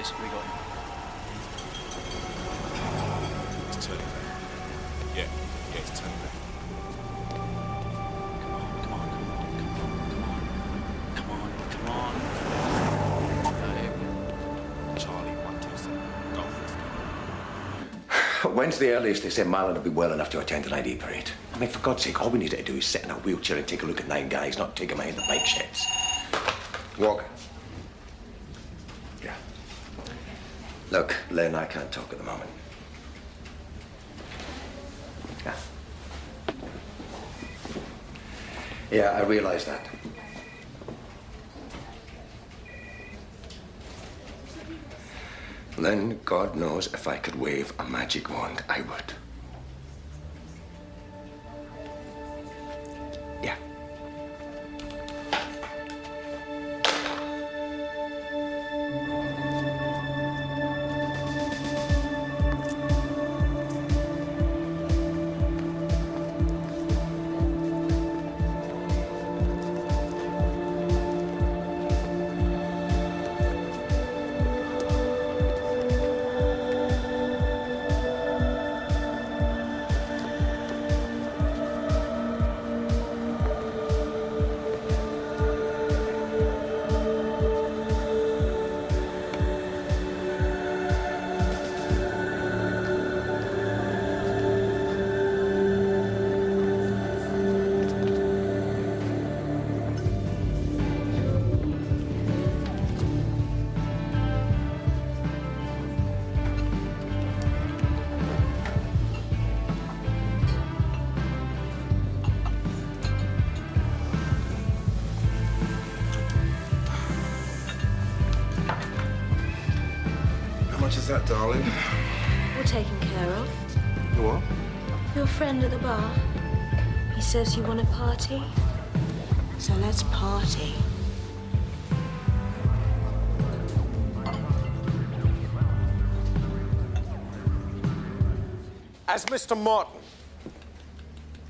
is. We got him. It's turning back. Yeah, it's turning back. Come on. Charlie, 127. Go first. When's the earliest they say Marlon will be well enough to attend an ID parade? I mean, for God's sake, all we need to do is sit in a wheelchair and take a look at 9 guys, not take them out in the bike sheds. Walker. Yeah. Look, Len, I can't talk at the moment. Yeah. Yeah, I realise that. Then, God knows, if I could wave a magic wand, I would. Yeah. Is that, darling? All taken care of. You what? Your friend at the bar. He says you want a party. So let's party. As Mr. Morton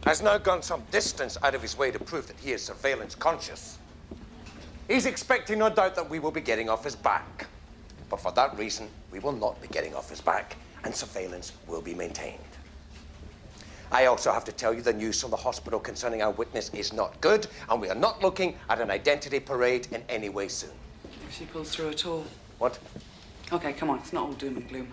has now gone some distance out of his way to prove that he is surveillance conscious, he's expecting, no doubt, that we will be getting off his back. But for that reason, we will not be getting off his back, and surveillance will be maintained. I also have to tell you the news from the hospital concerning our witness is not good, and we are not looking at an identity parade in any way soon. If she pulls through at all. What? Okay, come on, it's not all doom and gloom.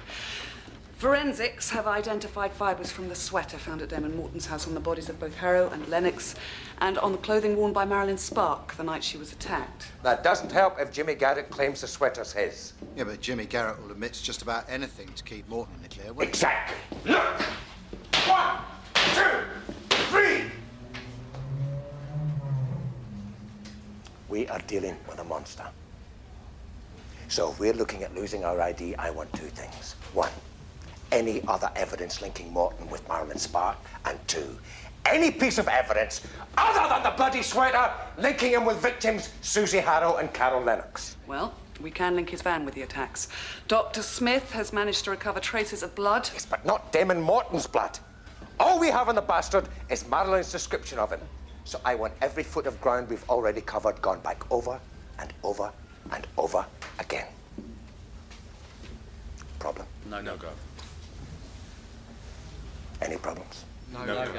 Forensics have identified fibres from the sweater found at Damon Morton's house on the bodies of both Harrow and Lennox, and on the clothing worn by Marilyn Stark the night she was attacked. That doesn't help if Jimmy Garrett claims the sweater's his. Yeah, but Jimmy Garrett will admit to just about anything to keep Morton in the clear, won't he? Exactly. Look! 1, 2, 3! We are dealing with a monster. So if we're looking at losing our ID, I want 2 things. 1, any other evidence linking Morton with Marilyn Stark, and 2, any piece of evidence other than the bloody sweater linking him with victims Susie Harrow and Carol Lennox. Well, we can link his van with the attacks. Dr. Smith has managed to recover traces of blood. Yes, but not Damon Morton's blood. All we have on the bastard is Marilyn's description of him. So I want every foot of ground we've already covered gone back over and over and over again. Problem? No, Gov. Any problems? No, Gov. You're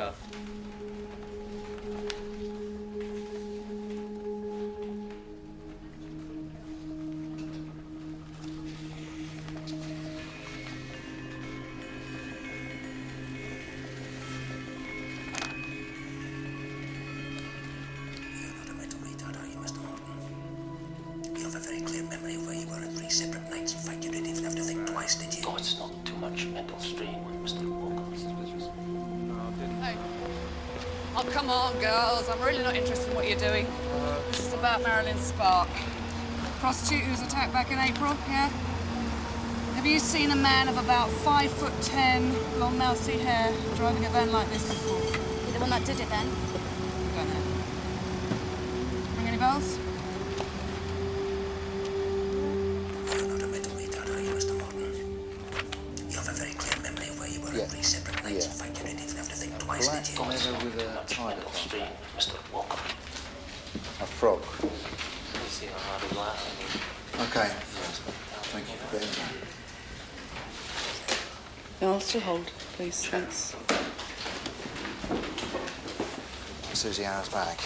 not a mental retard, are you, Mr. Morton? You have a very clear memory of where you were on 3 separate nights. In fact, you didn't even have to think twice, did you? Oh, it's not too much mental strain, Mr. Walker. Hey. Oh, come on, girls. I'm really not interested in what you're doing. This is about Marilyn Stark. Prostitute who was attacked back in April, yeah? Have you seen a man of about 5'10", long mousy hair, driving a van like this before? You're the one that did it, then? Don't know. Ring any bells? You're not a mental retard, are you, Mr. Morton? You have a very clear memory of where you were on 3 separate nights. In fact, you didn't even have to think twice, did you? With a private stream, Mr. Walker. A frog. You see how hard it lasts? Okay. Thank you for being there. No, I'll still hold, please. Thanks. Susie Howe's bag.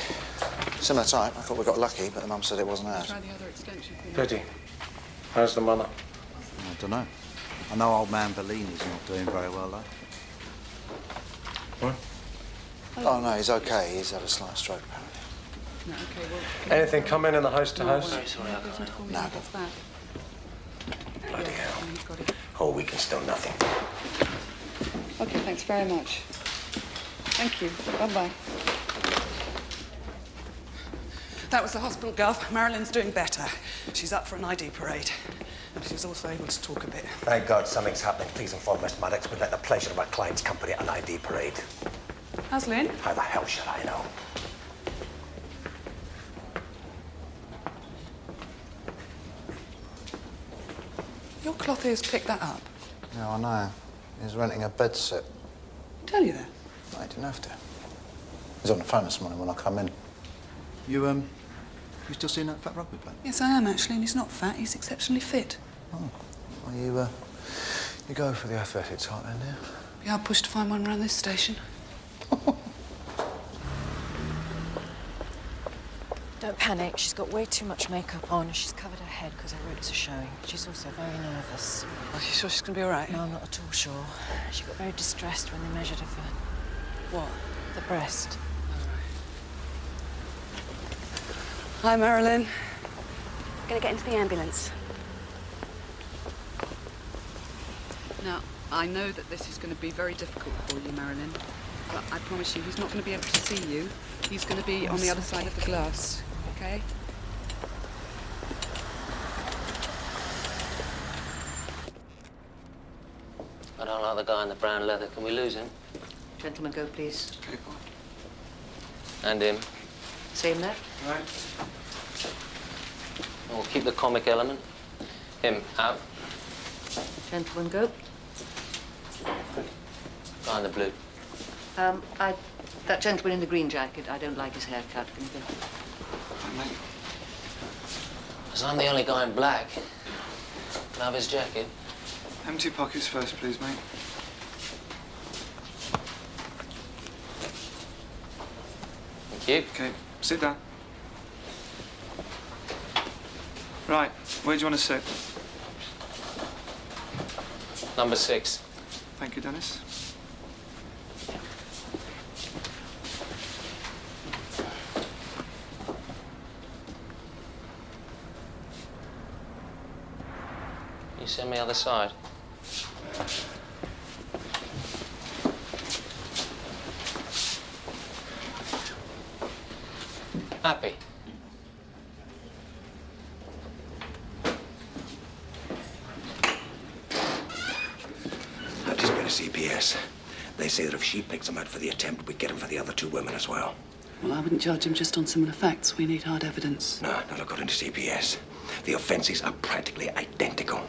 Similar type. I thought we got lucky, but the mum said it wasn't ours. Try the other extension for me. Betty, how's the mother? I don't know. I know old man Bellini's not doing very well, though. What? Oh, no, he's okay. He's had a slight stroke, apparently. No, okay, well... Anything come in the house to house? Very sorry, I can't. No. What's that? Bloody hell. He's got it. Whole week and still nothing. Okay, thanks very much. Thank you. Bye-bye. That was the hospital, Gov. Marilyn's doing better. She's up for an ID parade. And she's also able to talk a bit. Thank God something's happening. Please inform Miss Maddox we'd like the pleasure of our client's company at an ID parade. How's Lynn? How the hell should I know? Your clothiers picked that up. No, I know. He's renting a bed set. Tell you that? No, he didn't have to. He was on the phone this morning when I come in. You still seeing that fat rugby player? Yes, I am, actually, and he's not fat. He's exceptionally fit. Oh. Well, you go for the athletic type then, do you? Yeah, I'll push to find one around this station. Don't panic. She's got way too much makeup on. She's covered her head because her roots are showing. She's also very nervous. Are you sure she's going to be all right? No, I'm not at all sure. She got very distressed when they measured her for... What? The breast. Hi, Marilyn. Gonna get into the ambulance. Now, I know that this is going to be very difficult for you, Marilyn, but I promise you he's not going to be able to see you. He's going to be on the other side of the glass, okay? I don't like the guy in the brown leather. Can we lose him? Gentlemen, go, please. And him. Same there. Right. And we'll keep the comic element. Him out. Gentlemen, go. Guy in the blue. That gentleman in the green jacket, I don't like his haircut. Can you go? Because I'm the only guy in black. Can I have his jacket? Empty pockets first, please, mate. Thank you. Okay, sit down. Right, where do you want to sit? Number 6. Thank you, Dennis. You send me other side. Happy. I've just been to CPS. They say that if she picks him out for the attempt, we get him for the other 2 women as well. Well, I wouldn't judge him just on similar facts. We need hard evidence. No, not according to CPS. The offences are practically identical.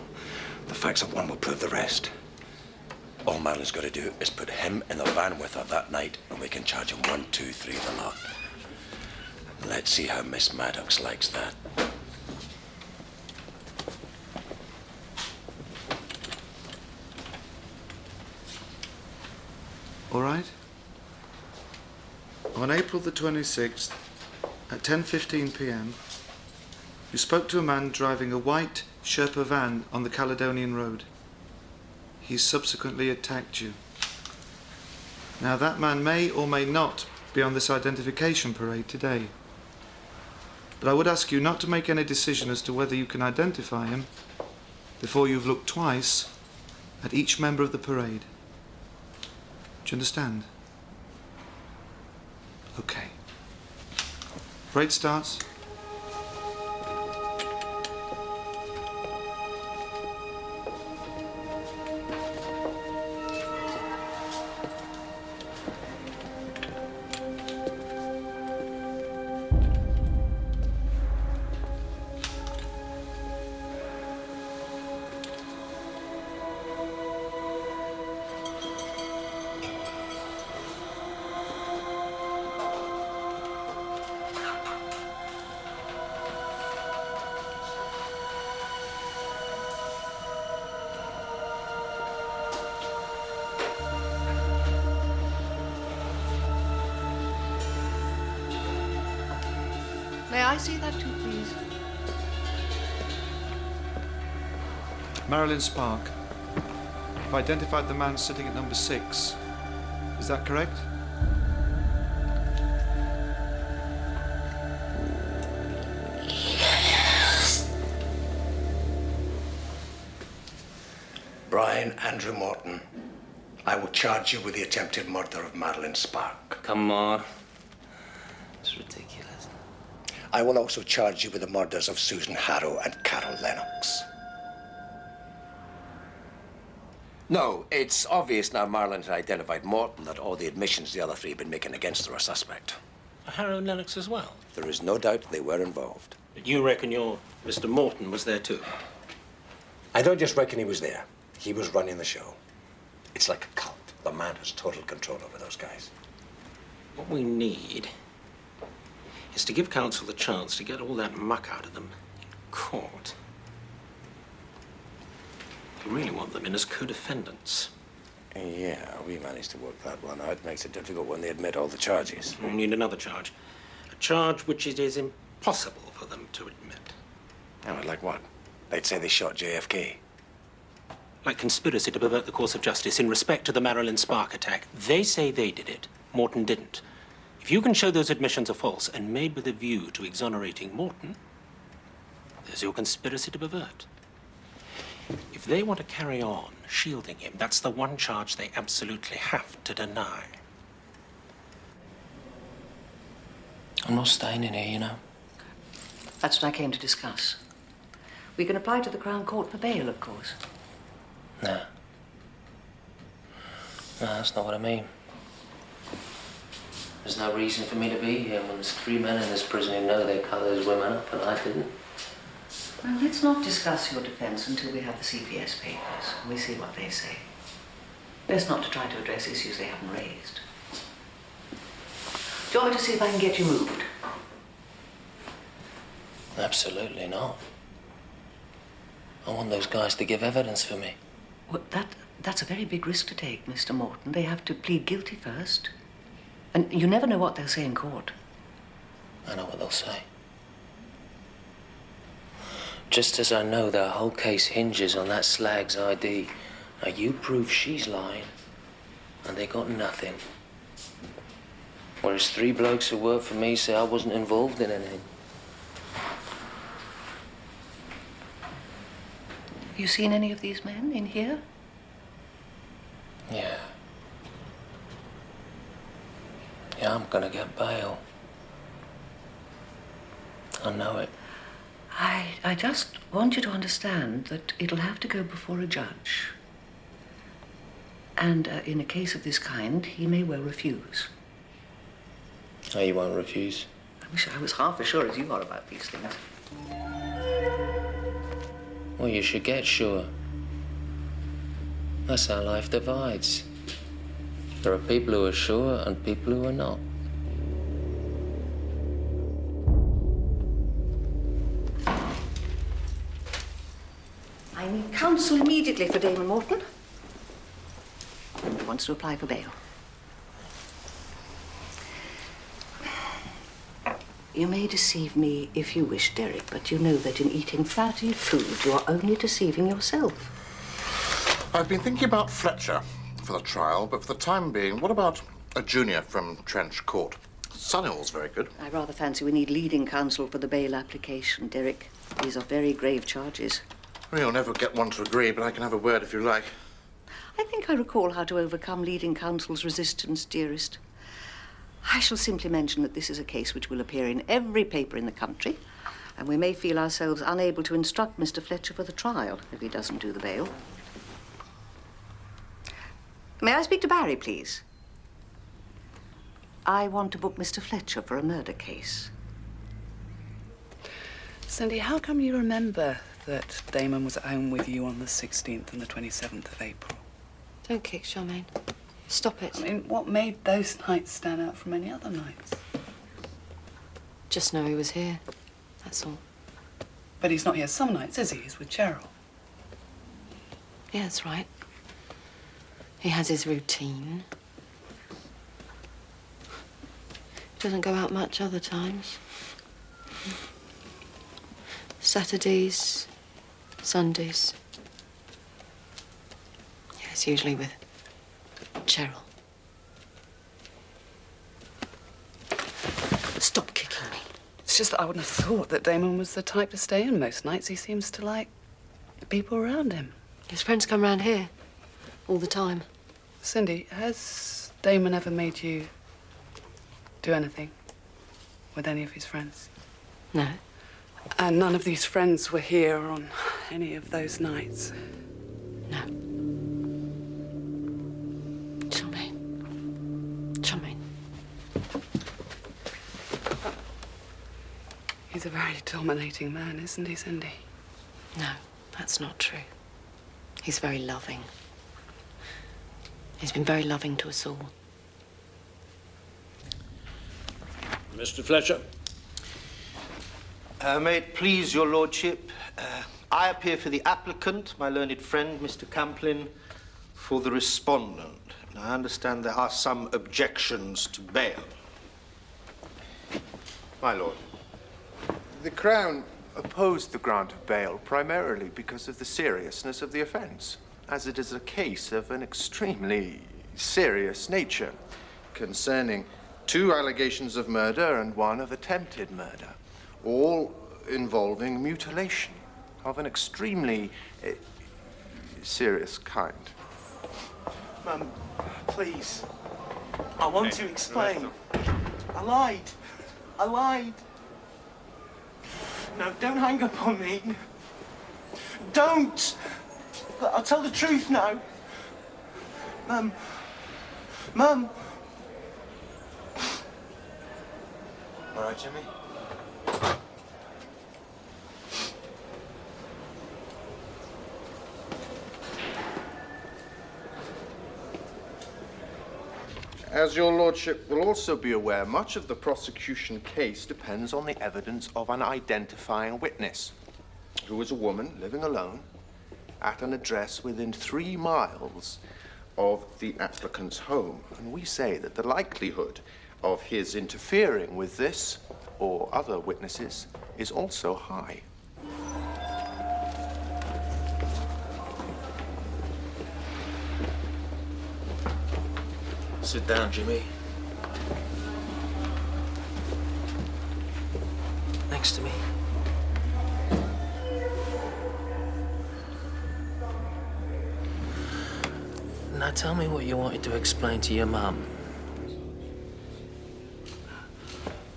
The facts of one will prove the rest. All Marilyn's got to do is put him in the van with her that night, and we can charge him 1, 2, 3 the lot. Let's see how Miss Maddox likes that. All right. On April the 26th, at 10:15 p.m., you spoke to a man driving a white Sherpa van on the Caledonian Road. He subsequently attacked you. Now, that man may or may not be on this identification parade today. But I would ask you not to make any decision as to whether you can identify him before you've looked twice at each member of the parade. Do you understand? Okay. Parade starts. May I see that too, please? Marilyn Stark. I've identified the man sitting at number 6. Is that correct? Brian Andrew Morton, I will charge you with the attempted murder of Marilyn Stark. Come on. It's ridiculous. I will also charge you with the murders of Susan Harrow and Carol Lennox. No, it's obvious now Marilyn had identified Morton that all the admissions the other three had been making against her are suspect. Harrow and Lennox as well? There is no doubt they were involved. But you reckon your Mr. Morton was there too? I don't just reckon he was there. He was running the show. It's like a cult. The man has total control over those guys. What we need is to give counsel the chance to get all that muck out of them in court. You really want them in as co-defendants. Yeah, we managed to work that one out. Makes it difficult when they admit all the charges. We need another charge. A charge which it is impossible for them to admit. Oh, like what? They'd say they shot JFK. Like conspiracy to pervert the course of justice in respect to the Marilyn Stark attack. They say they did it. Morton didn't. If you can show those admissions are false and made with a view to exonerating Morton, there's your conspiracy to pervert. If they want to carry on shielding him, that's the one charge they absolutely have to deny. I'm not staying in here, you know. That's what I came to discuss. We can apply to the Crown Court for bail, of course. No. No, that's not what I mean. There's no reason for me to be here when there's 3 men in this prison who know they cut those women up and I didn't. Well, let's not discuss your defense until we have the CPS papers and we see what they say. Best not to try to address issues they haven't raised. Do you want me to see if I can get you moved? Absolutely not. I want those guys to give evidence for me. Well, that's a very big risk to take, Mr. Morton. They have to plead guilty first. And you never know what they'll say in court. I know what they'll say. Just as I know their whole case hinges on that slag's ID. Now, you prove she's lying, and they got nothing. Whereas 3 blokes who work for me say I wasn't involved in anything. Have you seen any of these men in here? Yeah. Yeah, I'm gonna get bail. I know it. I just want you to understand that it'll have to go before a judge. And in a case of this kind, he may well refuse. Oh, you won't refuse? I wish I was half as sure as you are about these things. Well, you should get sure. That's how life divides. There are people who are sure and people who are not. I need counsel immediately for Damon Morton. He wants to apply for bail. You may deceive me if you wish, Derek, but you know that in eating fatty food, you are only deceiving yourself. I've been thinking about Fletcher for the trial, but for the time being, what about a junior from Trench Court? Sunnill's very good. I rather fancy we need leading counsel for the bail application, Derek. These are very grave charges. Well, you'll never get one to agree, but I can have a word if you like. I think I recall how to overcome leading counsel's resistance, dearest. I shall simply mention that this is a case which will appear in every paper in the country, and we may feel ourselves unable to instruct Mr. Fletcher for the trial if he doesn't do the bail. May I speak to Barry, please? I want to book Mr. Fletcher for a murder case. Cindy, how come you remember that Damon was at home with you on the 16th and the 27th of April? Don't kick, Charmaine. Stop it. I mean, what made those nights stand out from any other nights? Just know he was here. That's all. But he's not here some nights, is he? He's with Cheryl. Yeah, that's right. He has his routine. Doesn't go out much other times. Saturdays, Sundays. Yeah, it's usually with Cheryl. Stop kicking me. It's just that I wouldn't have thought that Damon was the type to stay in most nights. He seems to like the people around him. His friends come round here all the time. Cindy, has Damon ever made you do anything with any of his friends? No. And none of these friends were here on any of those nights? No. Charmaine. He's a very dominating man, isn't he, Cindy? No, that's not true. He's very loving. He's been very loving to us all. Mr. Fletcher? May it please your lordship, I appear for the applicant, my learned friend, Mr. Camplin, for the respondent. I understand there are some objections to bail. My lord. The Crown opposed the grant of bail primarily because of the seriousness of the offence, as it is a case of an extremely serious nature, concerning 2 allegations of murder and 1 of attempted murder, all involving mutilation of an extremely serious kind. Mum, please. I want to explain. I lied. I lied. No, don't hang up on me. Don't! I'll tell the truth now. Mum. Mum. All right, Jimmy? As your lordship will also be aware, much of the prosecution case depends on the evidence of an identifying witness, who was a woman living alone at an address within 3 miles of the applicant's home. And we say that the likelihood of his interfering with this or other witnesses is also high. Sit down, Jimmy. Next to me. Now tell me what you wanted to explain to your mum.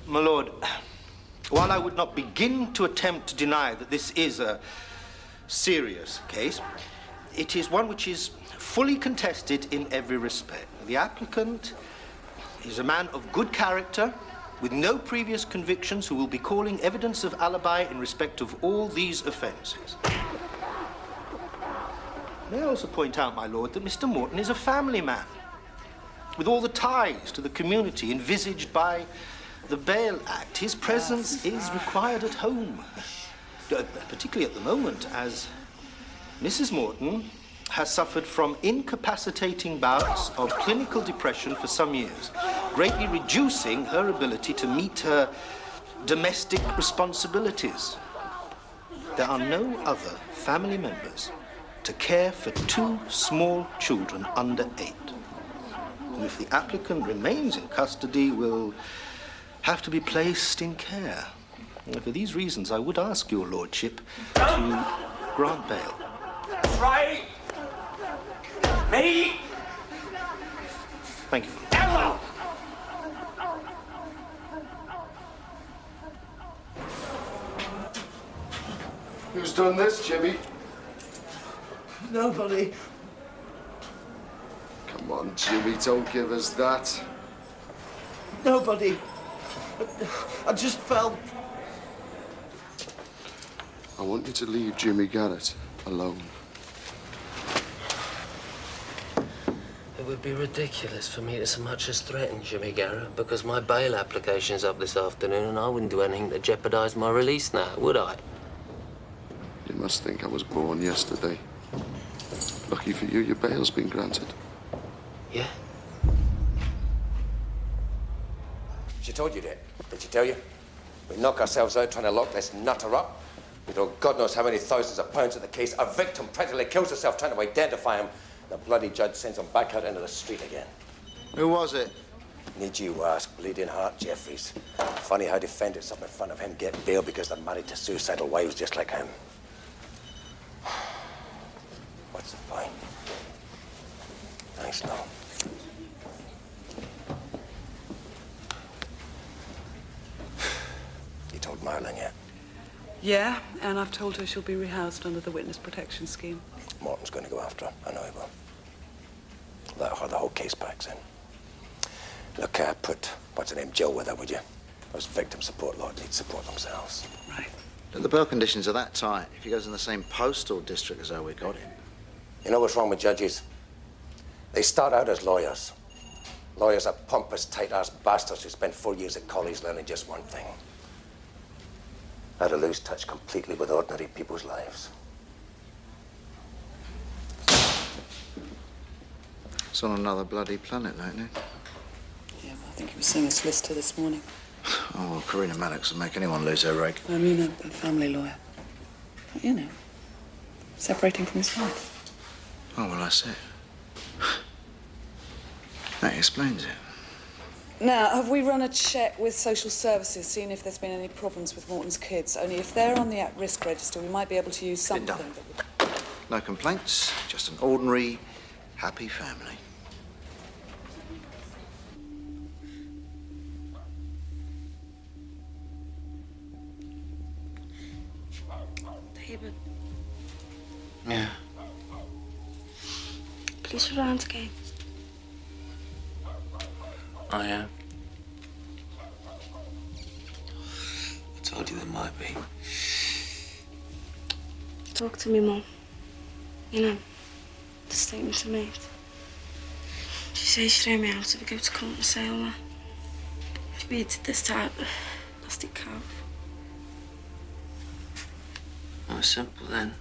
My lord, while I would not begin to attempt to deny that this is a serious case, it is one which is fully contested in every respect. The applicant is a man of good character, with no previous convictions, who will be calling evidence of alibi in respect of all these offences. May I also point out, my lord, that Mr. Morton is a family man, with all the ties to the community envisaged by the Bail Act. His presence is required at home, particularly at the moment, as Mrs. Morton has suffered from incapacitating bouts of clinical depression for some years, greatly reducing her ability to meet her domestic responsibilities. There are no other family members to care for 2 small children under 8. And if the applicant remains in custody, will have to be placed in care. And for these reasons, I would ask your lordship to grant bail. Right. Me. Thank you. Ella. Who's done this, Jimmy? Nobody. Come on, Jimmy, don't give us that. Nobody. I just felt. I want you to leave Jimmy Garrett alone. It would be ridiculous for me to so much as threaten Jimmy Garrett, because my bail application's up this afternoon and I wouldn't do anything to jeopardize my release now, would I? You must think I was born yesterday. Lucky for you, your bail's been granted. Yeah? She told you that. Did she tell you? We knock ourselves out trying to lock this nutter up. We throw God knows how many thousands of pounds at the case. Our victim practically kills herself trying to identify him. The bloody judge sends him back out into the street again. Who was it? Need you ask, Bleeding Heart Jeffries. Funny how defendants up in front of him get bail because they're married to suicidal wives just like him. What's the point? Thanks, no. You told Marilyn yet? Yeah, and I've told her she'll be rehoused under the witness protection scheme. Morton's going to go after her. I know he will. Let her, the whole case packs in. Look, put, what's her name, Jill with her, would you? Those victim support lot need support themselves. Right. But the bail conditions are that tight. If he goes in the same postal district as how we got him. You know what's wrong with judges? They start out as lawyers. Lawyers are pompous, tight-ass bastards who spend 4 years at college learning just one thing. How to lose touch completely with ordinary people's lives. It's on another bloody planet, ain't it? Yeah, well, I think he was seeing a solicitor this morning. Oh, well, Corinna Maddox will make anyone lose their rag. I mean, a family lawyer. But, you know, separating from his wife. Oh, well, that's it. That explains it. Now, have we run a check with social services, seeing if there's been any problems with Morton's kids? Only if they're on the at-risk register, we might be able to use something. Done. No complaints, just an ordinary, happy family. David, Yeah. please round again. I am. I told you there might be. Talk to me, Mum. You know, the statement I made. She says she'd throw me out if I go to court and say all that. She beats this type of plastic cow. Oh, simple then.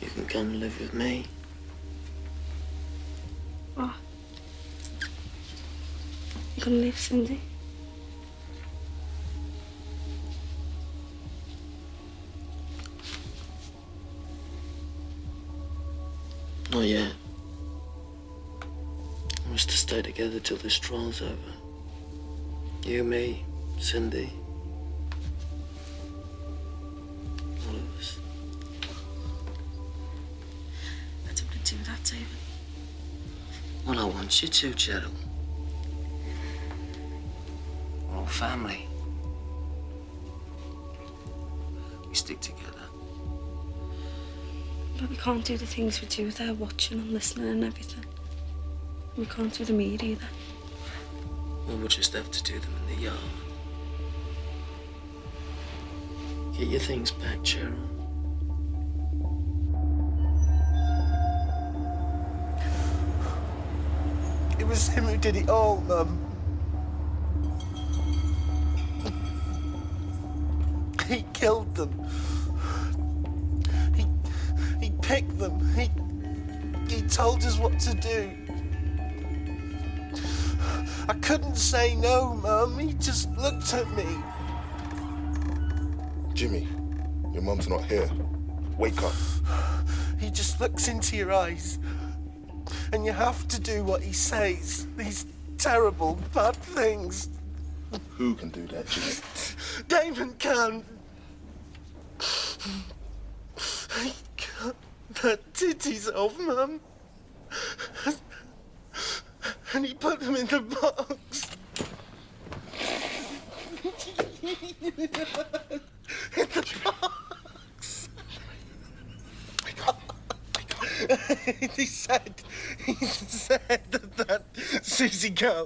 You can come and live with me. What? You gonna leave Cindy? Not yet. We must stay together till this trial's over. You, me, Cindy. All of us. I don't want to do that, David. Well, I want you to, Gerald. We're all family. We stick together. But we can't do the things we do without watching and listening and everything. We can't do the meat either. Well, we'll just have to do them in the yard. Get your things back, Cheryl. It was him who did it all, Mum. He killed them. He picked them. He told us what to do. I couldn't say no, Mum. He just looked at me. Jimmy, your mum's not here. Wake up. He just looks into your eyes. And you have to do what he says. These terrible, bad things. Who can do that, Jimmy? Damon can. He cut the titties off, Mum. And he put them in the box. In the box. He said that Susie girl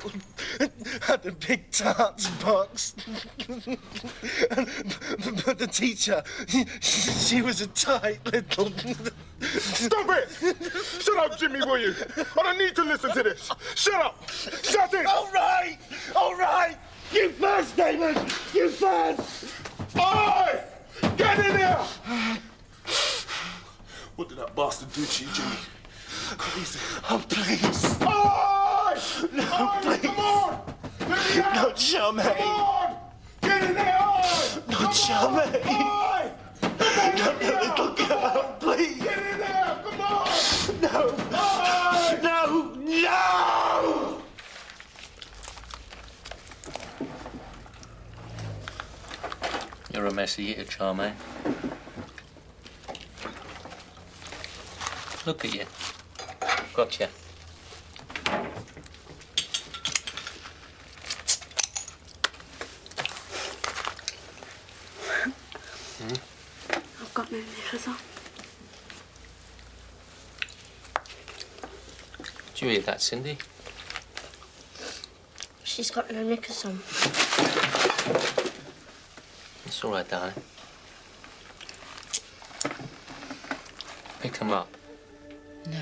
had a big tarts box. But the teacher, she was a tight little... Stop it! Shut up, Jimmy, will you? I don't need to listen to this. Shut up! Shut it! All right! All right! You first, Damon! You first! Oi! Get in here! What did that bastard do to you, Jimmy? Oh, please. Oi! No, Oi, please. come on! Let me Not Charmaine! Come on! Get in there! Not Charmaine! Not the little girl, please! Get in there! Come on! No! No! No! You're a messy eater, Charmaine. Look at you. Gotcha. I've got no knickers on. Did you hear that, Cindy? She's got no knickers on. It's all right, darling. Pick them up. No.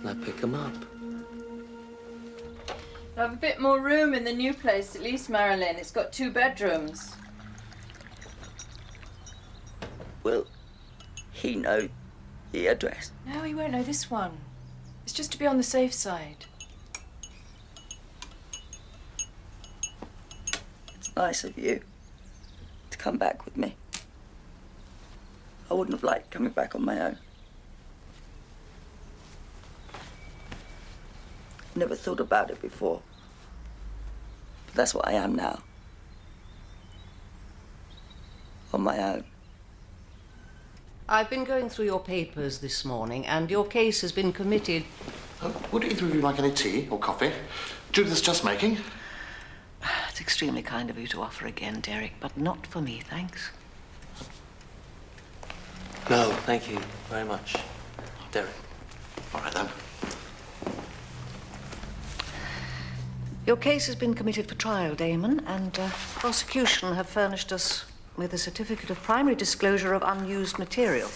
Now pick them up. I have a bit more room in the new place, at least, Marilyn. It's got 2 bedrooms. Will he know the address? No, he won't know this one. It's just to be on the safe side. It's nice of you to come back with me. I wouldn't have liked coming back on my own. Never thought about it before. But that's what I am now. On my own. I've been going through your papers this morning, and your case has been committed. Would either of you like any tea or coffee? Judith's just making. It's extremely kind of you to offer again, Derek, but not for me, thanks. No, thank you very much, Derek. All right, then. Your case has been committed for trial, Damon, and prosecution have furnished us with a certificate of primary disclosure of unused material.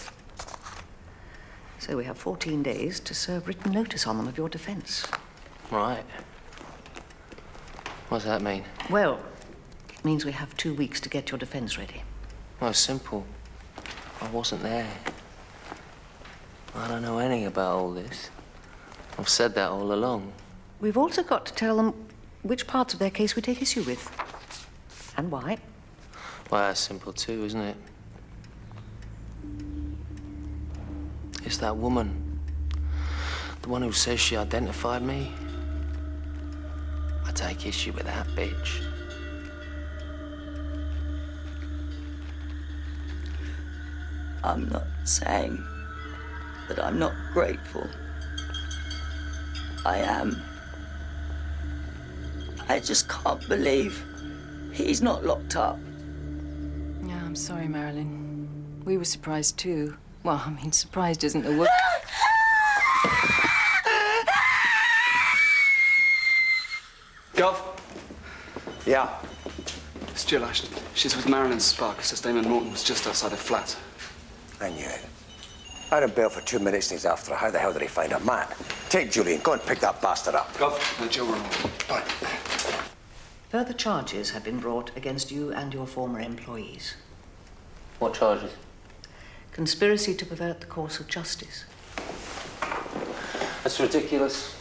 So we have 14 days to serve written notice on them of your defense. Right. What does that mean? Well, it means we have 2 weeks to get your defense ready. Well, it's simple. I wasn't there. I don't know anything about all this. I've said that all along. We've also got to tell them which parts of their case we take issue with. And why. Well, that's simple too, isn't it? It's that woman. The one who says she identified me. I take issue with that bitch. I'm not saying that I'm not grateful. I am. I just can't believe he's not locked up. Yeah, I'm sorry, Marilyn. We were surprised too. Well, I mean, surprised isn't the word. Gov? Yeah? It's Jill Ashton. She's with Marilyn Stark. Says Damon Morton was just outside her flat. I knew it. I had him bail for 2 minutes and he's after her. How the hell did he find her? Man, take Julian. Go and pick that bastard up. Gov, Jill, we're on. Bye. Further charges have been brought against you and your former employees. What charges? Conspiracy to pervert the course of justice. That's ridiculous.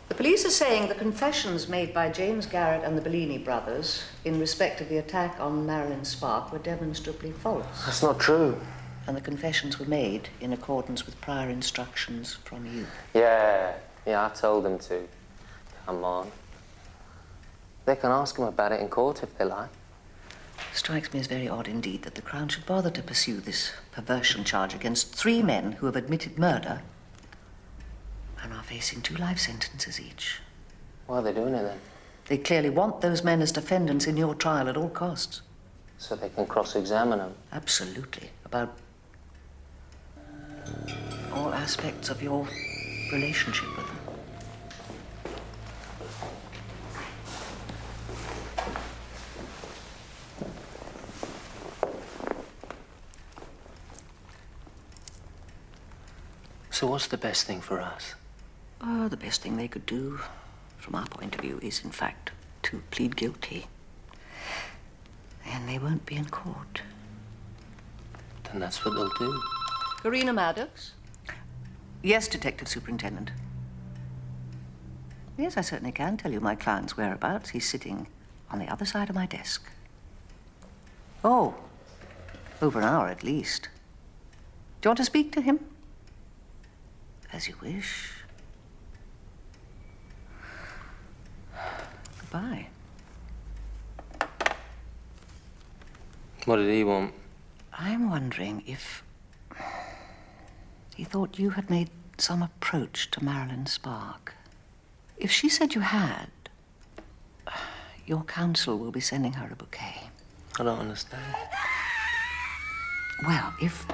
The police are saying the confessions made by James Garrett and the Bellini brothers in respect of the attack on Marilyn Stark were demonstrably false. That's not true. And the confessions were made in accordance with prior instructions from you. Yeah, I told them to. Come on. They can ask him about it in court if they like. Strikes me as very odd indeed that the Crown should bother to pursue this perversion charge against 3 men who have admitted murder and are facing 2 life sentences each. Why are they doing it then? They clearly want those men as defendants in your trial at all costs. So they can cross-examine him. Absolutely. About all aspects of your relationship with them. So what's the best thing for us? The best thing they could do, from our point of view, is in fact to plead guilty. And they won't be in court. Then that's what they'll do. Corinna Maddox? Yes, Detective Superintendent. Yes, I certainly can tell you my client's whereabouts. He's sitting on the other side of my desk. Oh, over an hour at least. Do you want to speak to him? As you wish. Goodbye. What did he want? I'm wondering if he thought you had made some approach to Marilyn Stark. If she said you had, your counsel will be sending her a bouquet. I don't understand. Well, if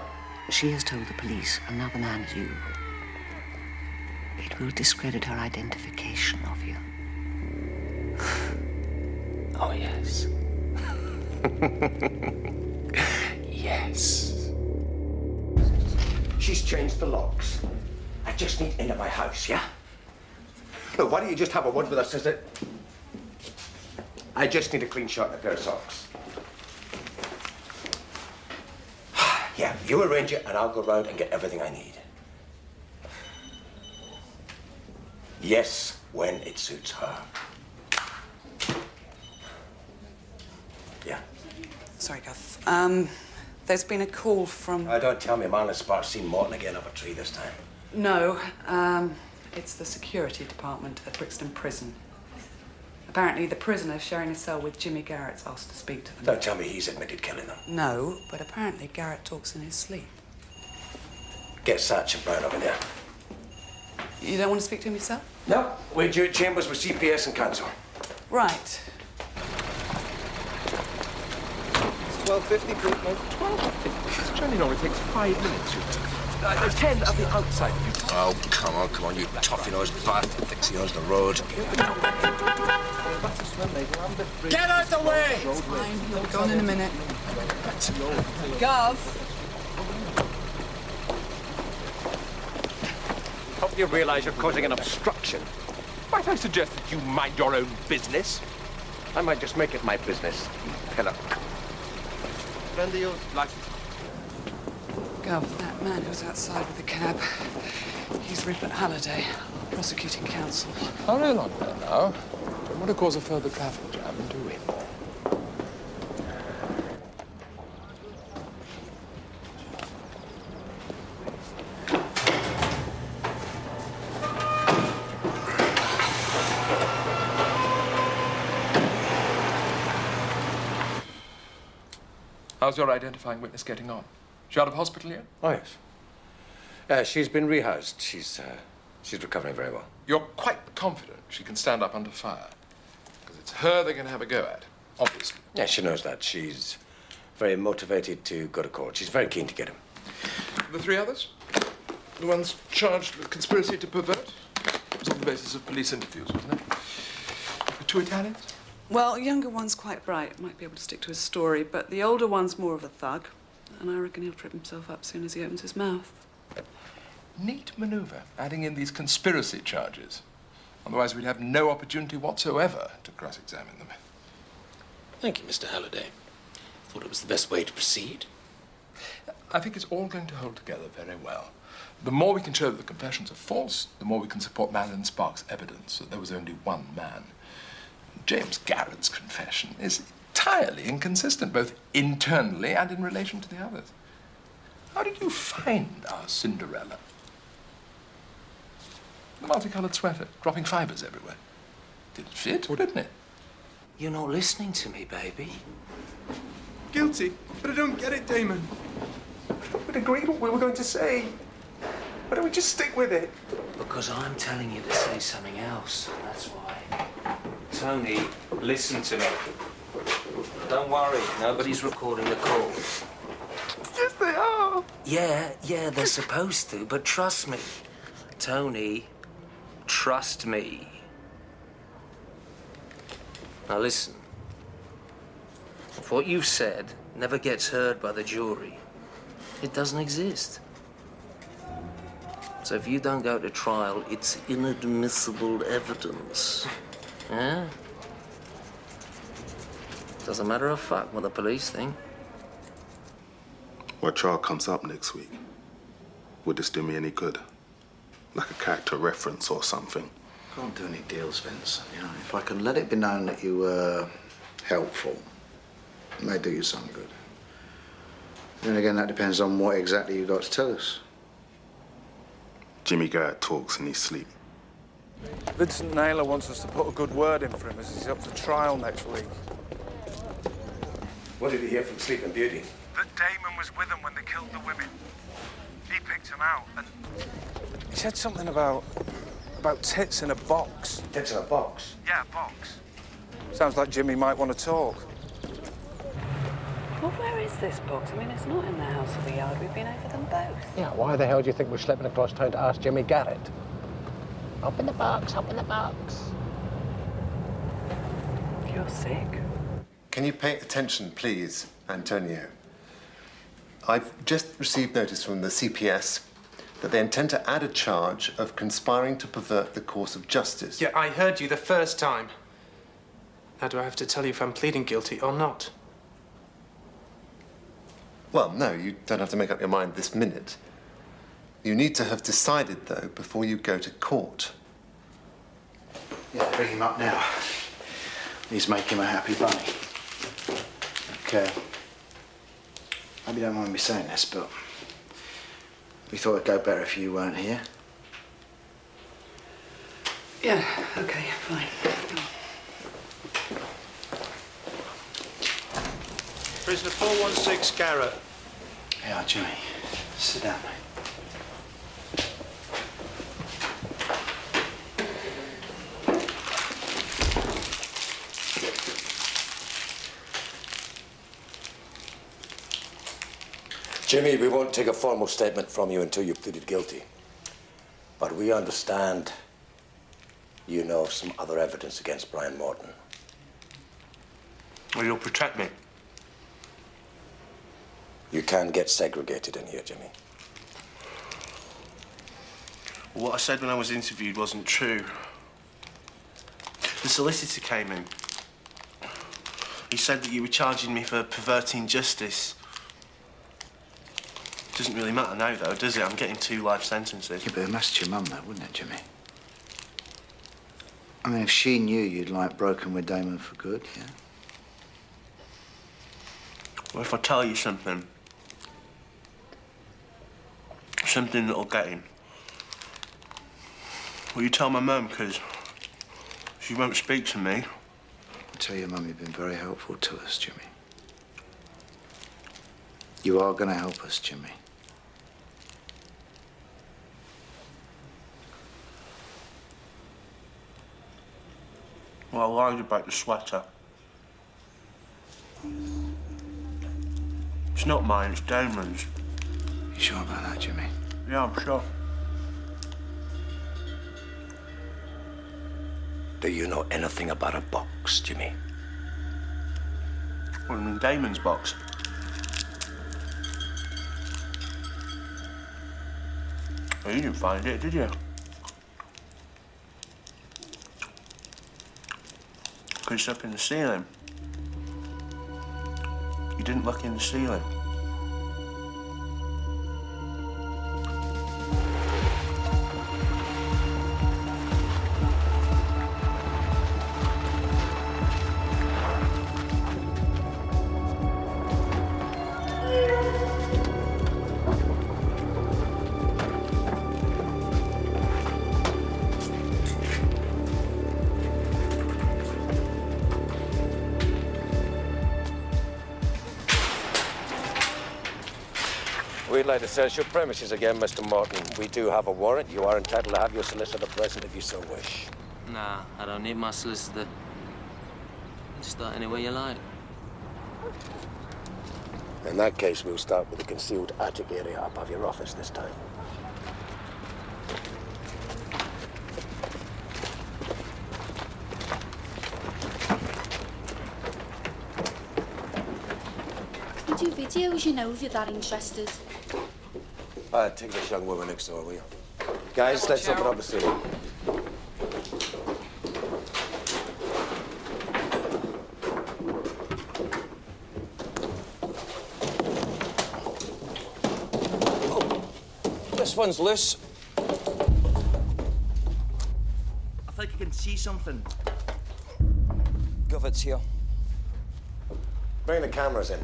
she has told the police another man is you, it will discredit her identification of you. Oh, yes. Yes. She's changed the locks. I just need into my house, yeah? Look, why don't you just have a word with her, sister? I just need a clean shirt and a pair of socks. Yeah, you arrange it and I'll go round and get everything I need. Yes, when it suits her. Yeah. Sorry, Gov. There's been a call from... Don't tell me Marilyn Stark's seen Morton again up a tree this time. No, it's the security department at Brixton Prison. Apparently, the prisoner sharing a cell with Jimmy Garrett's asked to speak to them. Don't tell me he's admitted killing them. No, but apparently Garrett talks in his sleep. Get Satch and Brown over there. You don't want to speak to him yourself? No, we're due at Chambers with CPS and counsel. Right. 12:50, please, mate. 12:50? This journey normally takes 5 minutes. There's 10 at the outside. Oh, come on, you toffee-nosed bastard. Thinks he owns the road. Get out the way! It's fine. He'll be gone in a minute. Gov. Hope you realize you're causing an obstruction. Might I suggest that you mind your own business? I might just make it my business, you pillock. Friend of yours, license. Gov, that man who's outside with the cab, he's Rupert Halliday, prosecuting counsel. Hurry along there now. Don't want to cause a further traffic jam, do we? How's your identifying witness getting on? She out of hospital yet? Oh, yes. She's been rehoused. She's recovering very well. You're quite confident she can stand up under fire? Because it's her they're going to have a go at, obviously. Yeah, she knows that. She's very motivated to go to court. She's very keen to get him. The 3 others? The ones charged with conspiracy to pervert? It was on the basis of police interviews, wasn't it? The 2 Italians? Well, the younger one's quite bright, might be able to stick to his story, but the older one's more of a thug, and I reckon he'll trip himself up as soon as he opens his mouth. Neat maneuver, adding in these conspiracy charges. Otherwise, we'd have no opportunity whatsoever to cross-examine them. Thank you, Mr. Halliday. Thought it was the best way to proceed. I think it's all going to hold together very well. The more we can show that the confessions are false, the more we can support Marilyn Stark's evidence that there was only one man. James Garrett's confession is entirely inconsistent, both internally and in relation to the others. How did you find our Cinderella? The multicolored sweater, dropping fibers everywhere. Did it fit, or didn't it? You're not listening to me, baby. Guilty, but I don't get it, Damon. We'd agreed what we were going to say. Why don't we just stick with it? Because I'm telling you to say something else, that's why. Tony, listen to me. don't worry. Nobody's recording the call. Yes, they are. Yeah, they're supposed to, but trust me. Tony, trust me. Now listen. If what you've said never gets heard by the jury, it doesn't exist. So if you don't go to trial, it's inadmissible evidence. Yeah? Doesn't matter a fuck what the police think. What trial comes up next week? Would this do me any good? Like a character reference or something? Can't do any deals, Vince. You know, if I can let it be known that you were helpful, it may do you some good. Then again, that depends on what exactly you got to tell us. Jimmy Garrett talks in his sleep. Vincent Naylor wants us to put a good word in for him as he's up for trial next week. What did he hear from Sleeping Beauty? That Damon was with them when they killed the women. He picked him out, and he said something about tits in a box. Tits in a box? Yeah, a box. Sounds like Jimmy might want to talk. Well, where is this box? I mean, it's not in the house or the yard. We've been over them both. Yeah, why the hell do you think we're slipping across town to ask Jimmy Garrett? Open the box, open the box. You're sick. Can you pay attention, please, Antonio? I've just received notice from the CPS that they intend to add a charge of conspiring to pervert the course of justice. Yeah, I heard you the first time. Now, do I have to tell you if I'm pleading guilty or not? Well, no, you don't have to make up your mind this minute. You need to have decided, though, before you go to court. Yeah, bring him up now. Please make him a happy bunny. Okay. Maybe you don't mind me saying this, but we thought it'd go better if you weren't here. Yeah, okay, fine. Prisoner 416 Garrett. Yeah, Jimmy. Sit down, mate. Jimmy, we won't take a formal statement from you until you pleaded guilty. But we understand you know of some other evidence against Brian Morton. Well, you'll protect me. You can get segregated in here, Jimmy. What I said when I was interviewed wasn't true. The solicitor came in. He said that you were charging me for perverting justice. Doesn't really matter now, though, does it? I'm getting 2 life sentences. Yeah, but it messed your mum, though, wouldn't it, Jimmy? I mean, if she knew you'd, like, broken with Damon for good, yeah? Well, if I tell you something that'll get him, will you tell my mum, because she won't speak to me? I tell your mum you've been very helpful to us, Jimmy. You are going to help us, Jimmy. Well, I lied about the sweater. It's not mine, it's Damon's. You sure about that, Jimmy? Yeah, I'm sure. Do you know anything about a box, Jimmy? Well, in Damon's box. Well, you didn't find it, did you? Because it's up in the ceiling. You didn't look in the ceiling. We'd like to search your premises again, Mr. Morton. We do have a warrant. You are entitled to have your solicitor present if you so wish. Nah, I don't need my solicitor. Start anywhere you like. In that case, we'll start with the concealed attic area above your office this time. You do videos, you know, if you're that interested. Take this young woman next door, will you? Guys, let's open up the ceiling. This one's loose. I think I can see something. Govett's here. Bring the cameras in.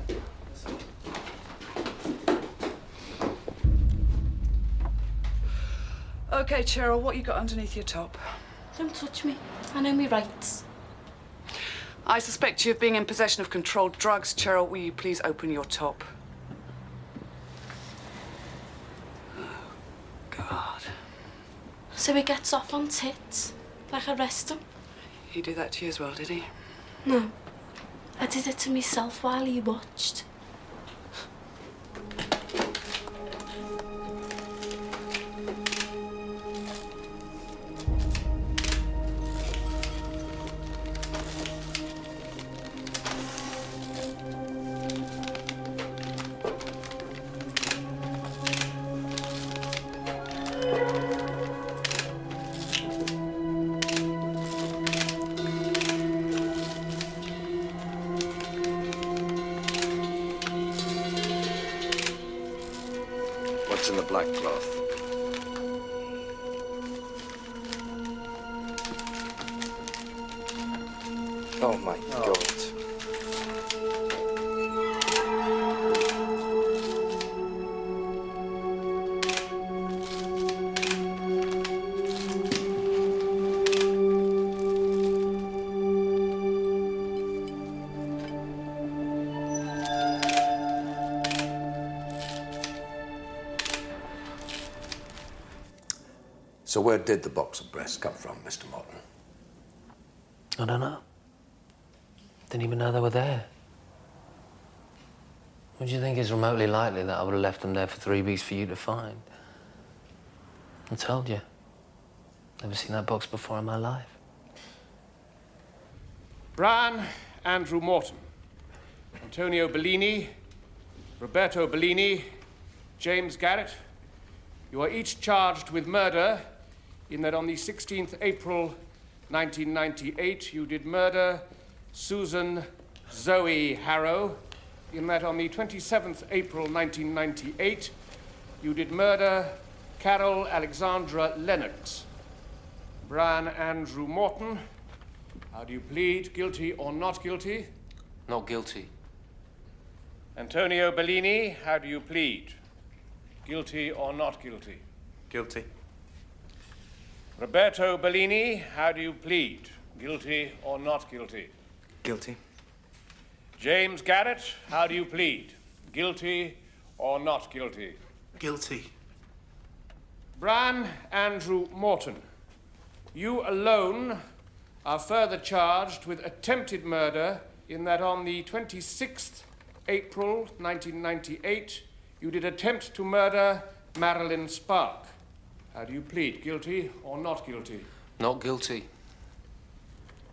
Okay, Cheryl, what you got underneath your top? Don't touch me. I know me rights. I suspect you of being in possession of controlled drugs. Cheryl, will you please open your top? So he gets off on tits? Like arrest him? He did that to you as well, did he? No. I did it to myself while he watched. What's in the black cloth? Oh my God. So where did the box of breasts come from, Mr. Morton? I don't know. Didn't even know they were there. Would you think it's remotely likely that I would have left them there for 3 weeks for you to find? I told you. Never seen that box before in my life. Brian Andrew Morton, Antonio Bellini, Roberto Bellini, James Garrett, you are each charged with murder in that on the 16th April 1998 you did murder Susan Zoe Harrow, in that on the 27th April 1998 you did murder Carol Alexandra Lennox. Brian Andrew Morton, how do you plead, guilty or not guilty? Not guilty. Antonio Bellini, how do you plead? Guilty or not guilty? Guilty. Roberto Bellini, how do you plead? Guilty or not guilty? Guilty. James Garrett, how do you plead? Guilty or not guilty? Guilty. Brian Andrew Morton, you alone are further charged with attempted murder in that on the 26th April 1998 you did attempt to murder Marilyn Stark. How do you plead, guilty or not guilty? Not guilty.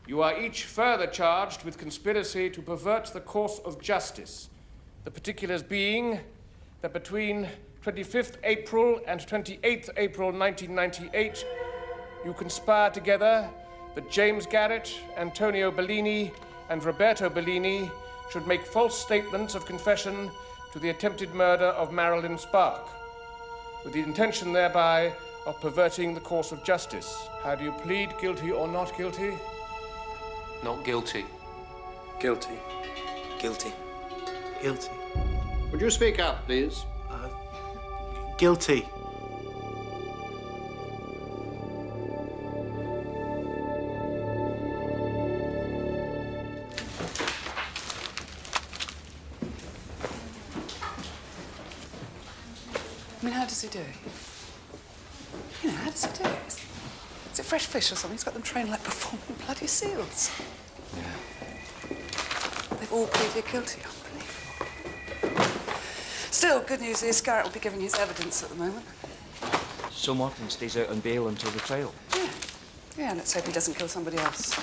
You are each further charged with conspiracy to pervert the course of justice. The particulars being that between 25th April and 28th April 1998, you conspired together that James Garrett, Antonio Bellini, and Roberto Bellini should make false statements of confession to the attempted murder of Marilyn Stark, with the intention thereby of perverting the course of justice. How do you plead, guilty or not guilty? Not guilty. Guilty. Guilty. Guilty. Would you speak up, please? Guilty. I mean, how does he do it? You know, how does he do it? Is it fresh fish or something? He's got them trained like performing bloody seals. Yeah. They've all pleaded guilty. Unbelievable. Still, good news is Garrett will be giving his evidence at the moment. So Morton stays out on bail until the trial. Yeah. Yeah, let's hope he doesn't kill somebody else.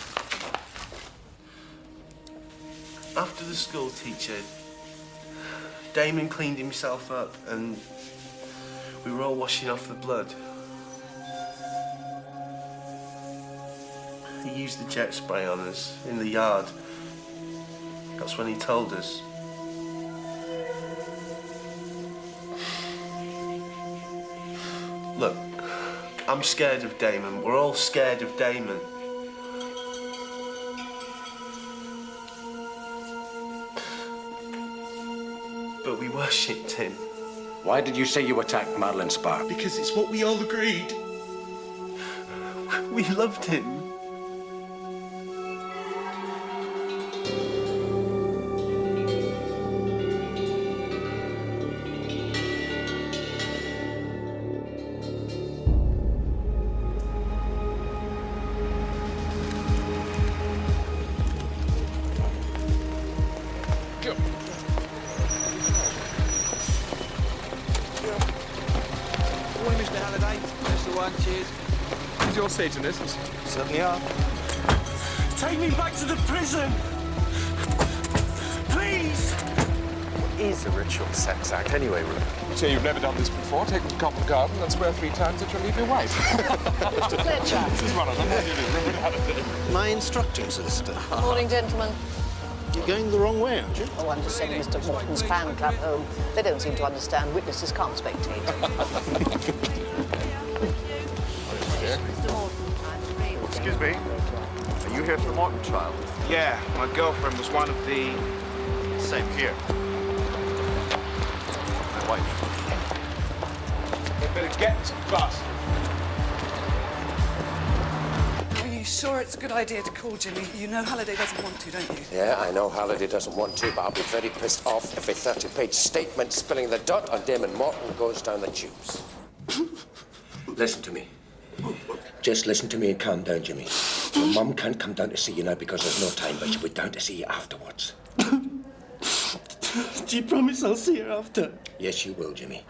After the school teacher, Damon cleaned himself up and we were all washing off the blood. He used the jet spray on us in the yard. That's when he told us. Look, I'm scared of Damon. We're all scared of Damon. But we worshipped him. Why did you say you attacked Marilyn Stark? Because it's what we all agreed. We loved him. Morning, Mr. Halliday. That's the one, cheers. Who's your Satanist? Certainly are. Take me back to the prison! Please! What is a ritual sex act anyway, Rupert? So you've never done this before? Take the Covent Garden and swear 3 times that you'll leave your wife. Mr. Fletcher. This is one of them. How do you do, Rupert Halliday? My instructing solicitor. Morning, gentlemen. You're going the wrong way, aren't you? Oh, I'm just sending Mr. Morton's fan club home. They don't seem to understand witnesses can't spectate. Excuse me. Are you here for the Morton trial? Yeah, my girlfriend was one of the... Same here. My wife. They better get to bus. Are you sure it's a good idea to call Jimmy? You know Halliday doesn't want to, don't you? Yeah, I know Halliday doesn't want to, but I'll be very pissed off if a 30-page statement spilling the dirt on Damon Morton goes down the tubes. Listen to me. Just listen to me and calm down, Jimmy. Your mum can't come down to see you now because there's no time, but she'll be down to see you afterwards. Do you promise I'll see her after? Yes, you will, Jimmy.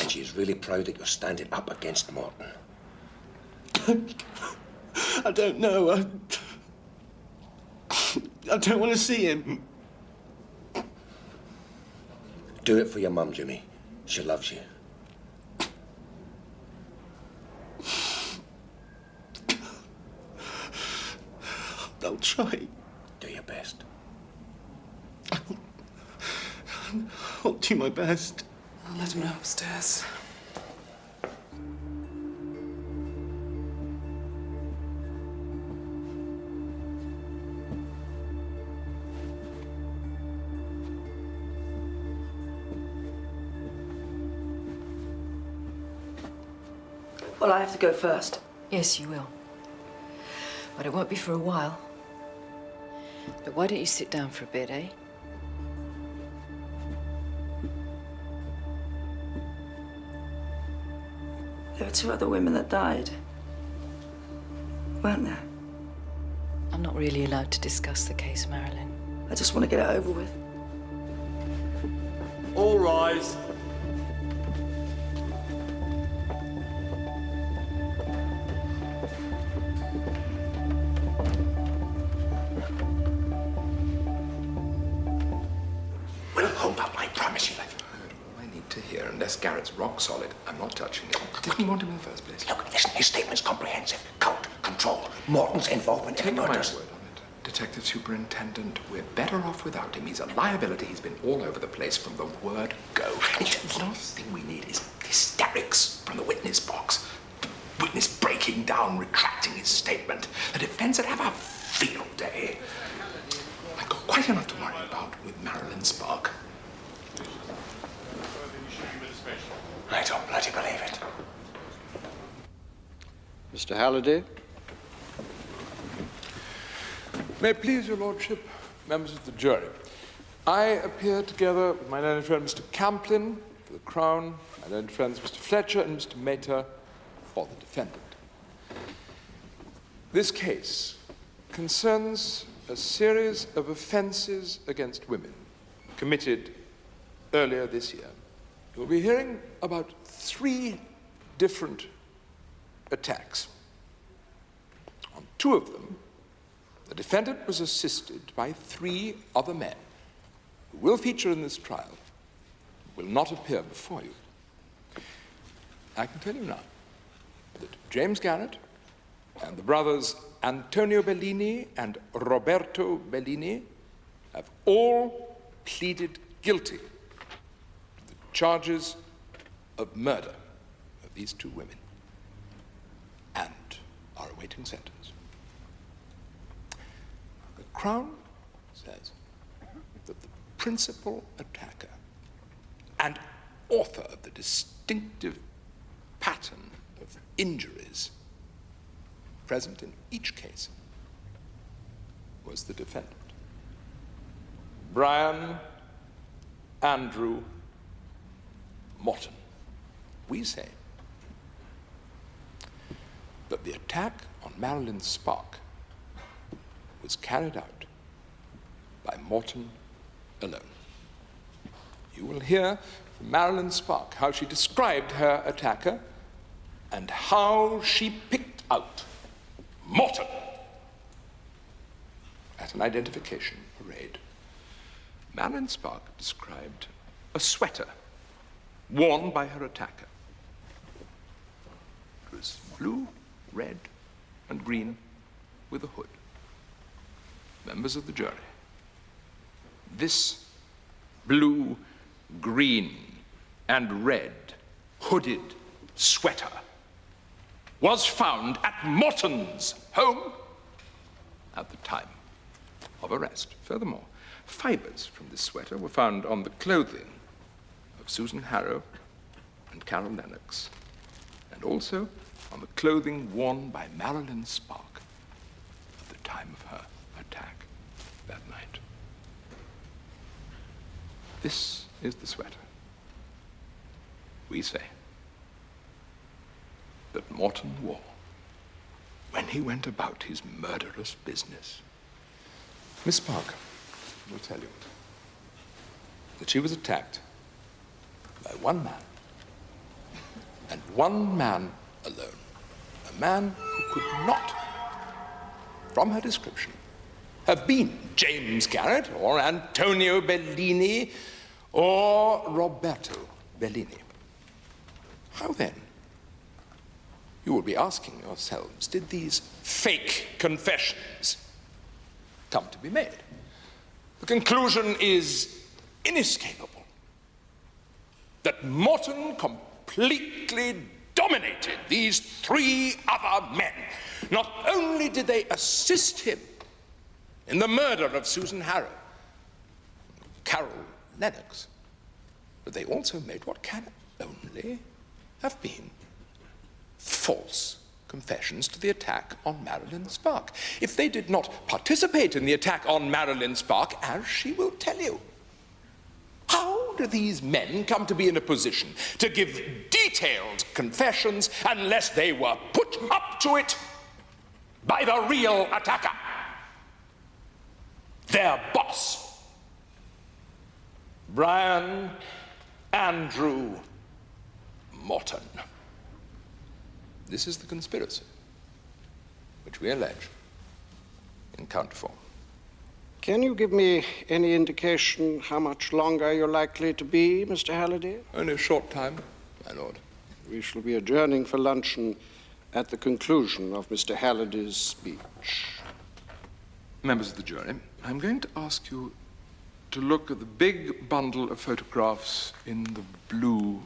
And she's really proud that you're standing up against Morton. I don't know. I don't want to see him. Do it for your mum, Jimmy. She loves you. I'll try. Do your best. I'll do my best. I'll let him know upstairs. Well, I have to go first. Yes, you will. But it won't be for a while. But why don't you sit down for a bit, eh? There were 2 other women that died. Weren't there? I'm not really allowed to discuss the case, Marilyn. I just want to get it over with. All rise. We'll hold up, I promise you. I need to hear, unless Garrett's rock solid, I'm not touching him. Didn't want him in the first place. Look, listen, his statement's comprehensive. Cult, control, Morton's involvement in Take my word on murders. it. Detective Superintendent, we're better off without him. He's a liability. He's been all over the place from the word go. The last thing we need is hysterics from the witness box. The witness breaking down, retracting his statement. The defense would have a field day. I've got quite enough to worry about with Marilyn Stark. I don't bloody believe it. Mr. Halliday? May it please your lordship, members of the jury. I appear together with my learned friend Mr. Camplin for the Crown, my learned friends Mr. Fletcher and Mr. Mater for the defendant. This case concerns a series of offences against women committed earlier this year. You'll be hearing about 3 different attacks. On 2 of them, the defendant was assisted by 3 other men who will feature in this trial, will not appear before you. I can tell you now that James Garrett and the brothers Antonio Bellini and Roberto Bellini have all pleaded guilty to the charges of murder of these 2 women and are awaiting sentence. The Crown says that the principal attacker and author of the distinctive pattern of injuries present in each case was the defendant, Brian Andrew Morton. We say that the attack on Marilyn Stark was carried out by Morton alone. You will hear from Marilyn Stark how she described her attacker and how she picked out Morton at an identification parade. Marilyn Stark described a sweater worn by her attacker. It was blue, red, and green with a hood. Members of the jury, this blue, green, and red hooded sweater was found at Morton's home at the time of arrest. Furthermore, fibers from this sweater were found on the clothing of Susan Harrow and Carol Lennox, and also on the clothing worn by Marilyn Stark at the time of her attack that night. This is the sweater we say that Morton wore when he went about his murderous business. Miss Parker will tell you that she was attacked by 1 man, and 1 man alone. A man who could not, from her description, have been James Garrett or Antonio Bellini or Roberto Bellini. How then, you will be asking yourselves, did these fake confessions come to be made? The conclusion is inescapable. That Morton completely dominated these 3 other men. Not only did they assist him in the murder of Susan Harrow, Carol Lennox, but they also made what can only have been false confessions to the attack on Marilyn Stark. If they did not participate in the attack on Marilyn Stark, as she will tell you, how do these men come to be in a position to give detailed confessions unless they were put up to it by the real attacker, their boss, Brian Andrew Morton? This is the conspiracy which we allege in count 4. Can you give me any indication how much longer you're likely to be, Mr. Halliday? Only a short time, my lord. We shall be adjourning for luncheon at the conclusion of Mr. Halliday's speech. Members of the jury, I'm going to ask you to look at the big bundle of photographs in the blue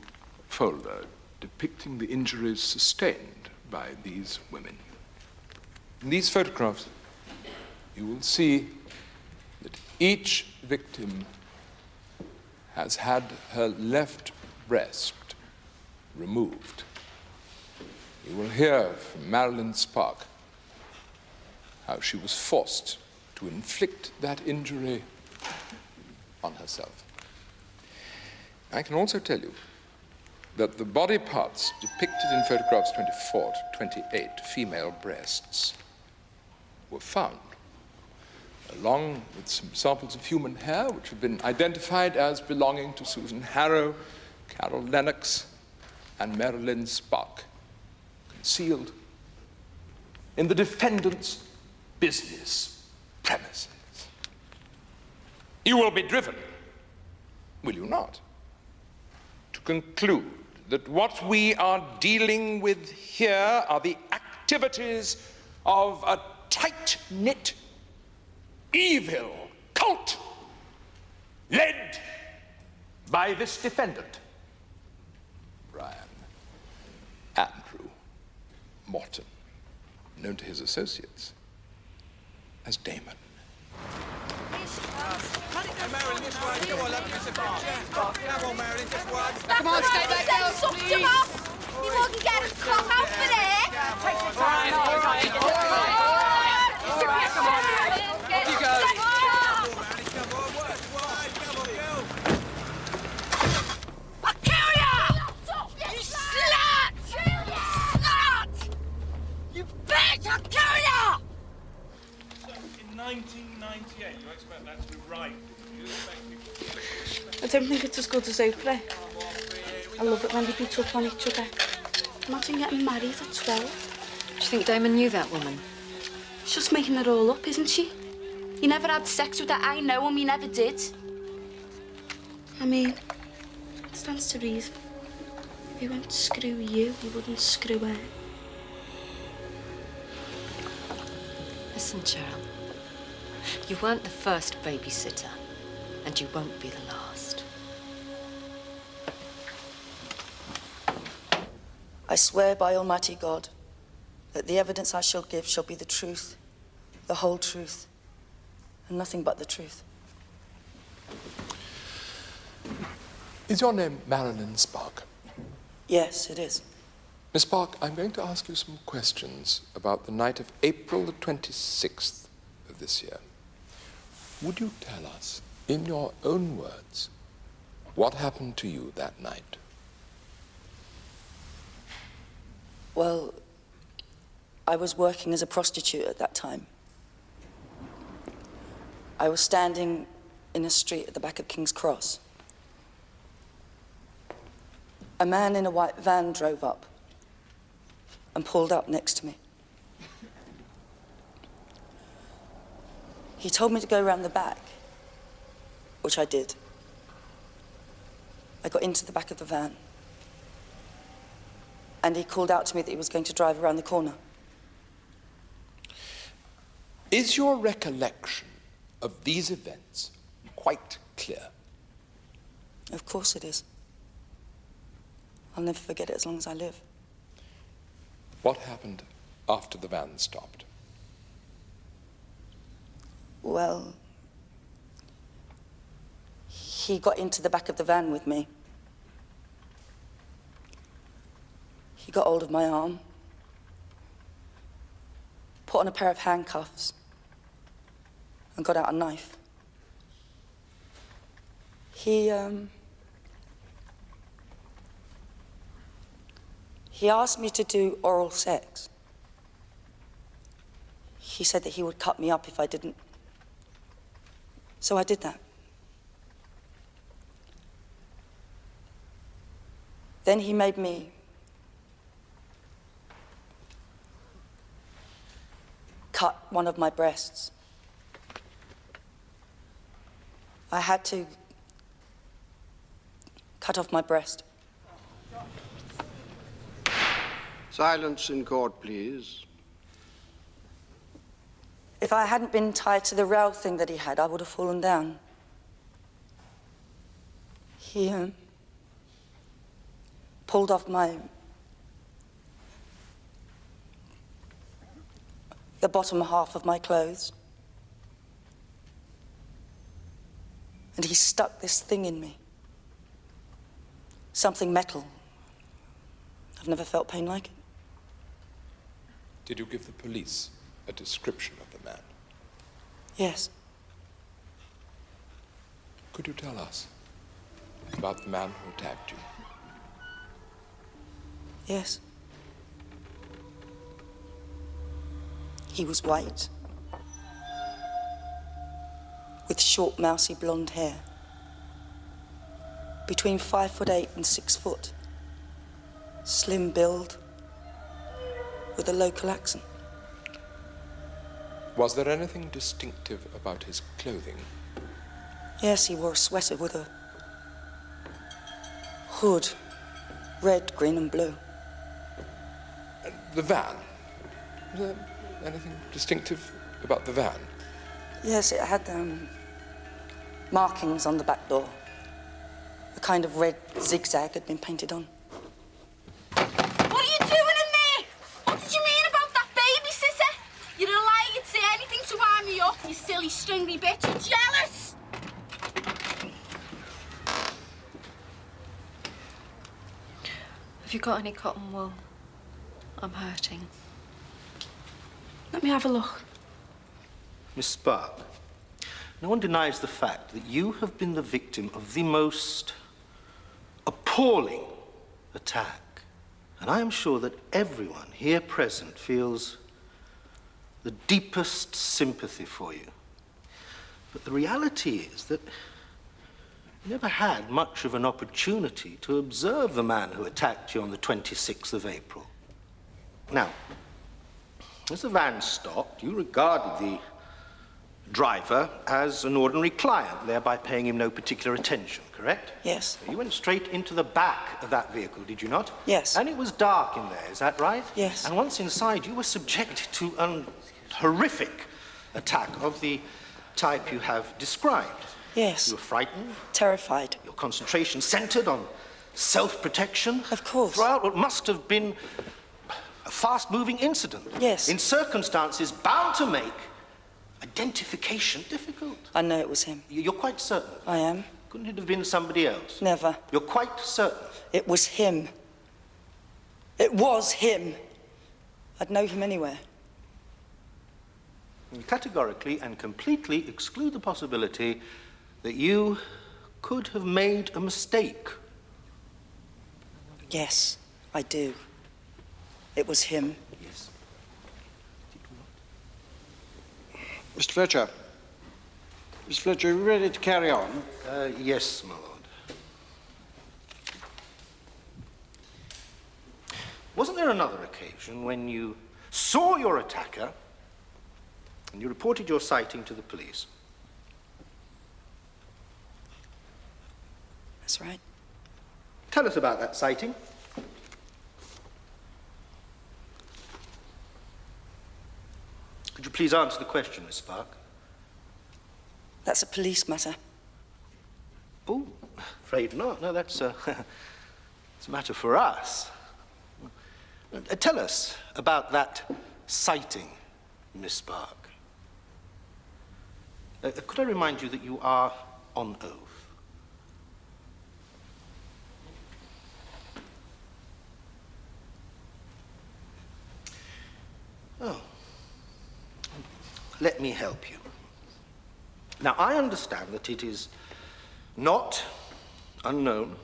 folder depicting the injuries sustained by these women. In these photographs, you will see that each victim has had her left breast removed. You will hear from Marilyn Stark how she was forced to inflict that injury on herself. I can also tell you that the body parts depicted in photographs 24 to 28, female breasts, were found along with some samples of human hair which have been identified as belonging to Susan Harrow, Carol Lennox, and Marilyn Stark, concealed in the defendant's business premises. You will be driven, will you not, to conclude that what we are dealing with here are the activities of a tight-knit, evil cult led by this defendant, Brian Andrew Morton, known to his associates as Damon. Marilyn, this way. Come on, love, give us a picture. Come on, Marilyn, just one. Come on, stay back down. Suck him off. You won't get his cock out for there. Take your time. Come on, off you go. I'll kill you! You slut! Slut! You bitch! I'll kill you! In 1998, you expect that to be right? I don't think it's as good as Oprah. I love it when they beat up on each other. Imagine getting married at 12. Do you think Damon knew that woman? She's just making it all up, isn't she? He never had sex with her. I know him. He never did. I mean, it stands to reason. If he won't screw you, he wouldn't screw her. Listen, Cheryl. You weren't the first babysitter, and you won't be the last. I swear by Almighty God that the evidence I shall give shall be the truth, the whole truth, and nothing but the truth. Is your name Marilyn Stark? Yes, it is. Miss Stark, I'm going to ask you some questions about the night of April the 26th of this year. Would you tell us, in your own words, what happened to you that night? Well, I was working as a prostitute at that time. I was standing in a street at the back of King's Cross. A man in a white van drove up and pulled up next to me. He told me to go around the back, which I did. I got into the back of the van, and he called out to me that he was going to drive around the corner. Is your recollection of these events quite clear? Of course it is. I'll never forget it as long as I live. What happened after the van stopped? Well, he got into the back of the van with me. He got hold of my arm, put on a pair of handcuffs, and got out a knife. He asked me to do oral sex. He said that he would cut me up if I didn't. So I did that. Then he made me cut one of my breasts. I had to cut off my breast. Silence in court, please. If I hadn't been tied to the rail thing that he had, I would have fallen down. He pulled off the bottom half of my clothes. And he stuck this thing in me. Something metal. I've never felt pain like it. Did you give the police a description of the man? Yes. Could you tell us about the man who attacked you? Yes. He was white. with short, mousy blonde hair. Between 5'8" and 6 foot. Slim build, with a local accent. Was there anything distinctive about his clothing? Yes, he wore a sweater with a hood, red, green, and blue. And the van? Was there anything distinctive about the van? Yes, it had markings on the back door. A kind of red zigzag had been painted on. What are you doing in there? What did you mean about that babysitter? You'd a lie, you'd say anything to wind me up, you silly stringy bitch. You're jealous! Have you got any cotton wool? I'm hurting. Let me have a look. Miss Stark, no one denies the fact that you have been the victim of the most appalling attack. And I am sure that everyone here present feels the deepest sympathy for you. But the reality is that you never had much of an opportunity to observe the man who attacked you on the 26th of April. Now, as the van stopped, you regarded the driver as an ordinary client, thereby paying him no particular attention, correct? Yes. You went straight into the back of that vehicle, did you not? Yes. And it was dark in there, is that right? Yes. And once inside, you were subjected to a horrific attack of the type you have described. Yes. You were frightened. Terrified. Your concentration centered on self-protection. Of course. Throughout what must have been a fast-moving incident. Yes. In circumstances bound to make identification difficult. I know it was him. You're quite certain? I am. Couldn't it have been somebody else? Never. You're quite certain? It was him. It was him. I'd know him anywhere. You categorically and completely exclude the possibility that you could have made a mistake. Yes, I do. It was him. Yes. Mr. Fletcher. Mr. Fletcher, are you ready to carry on? Yes, my lord. Wasn't there another occasion when you saw your attacker and you reported your sighting to the police? That's right. Tell us about that sighting. Could you please answer the question, Miss Stark? That's a police matter. Oh, afraid not. No, that's it's a matter for us. Tell us about that sighting, Miss Stark. Could I remind you that you are on oath? Oh. Let me help you. Now, I understand that it is not unknown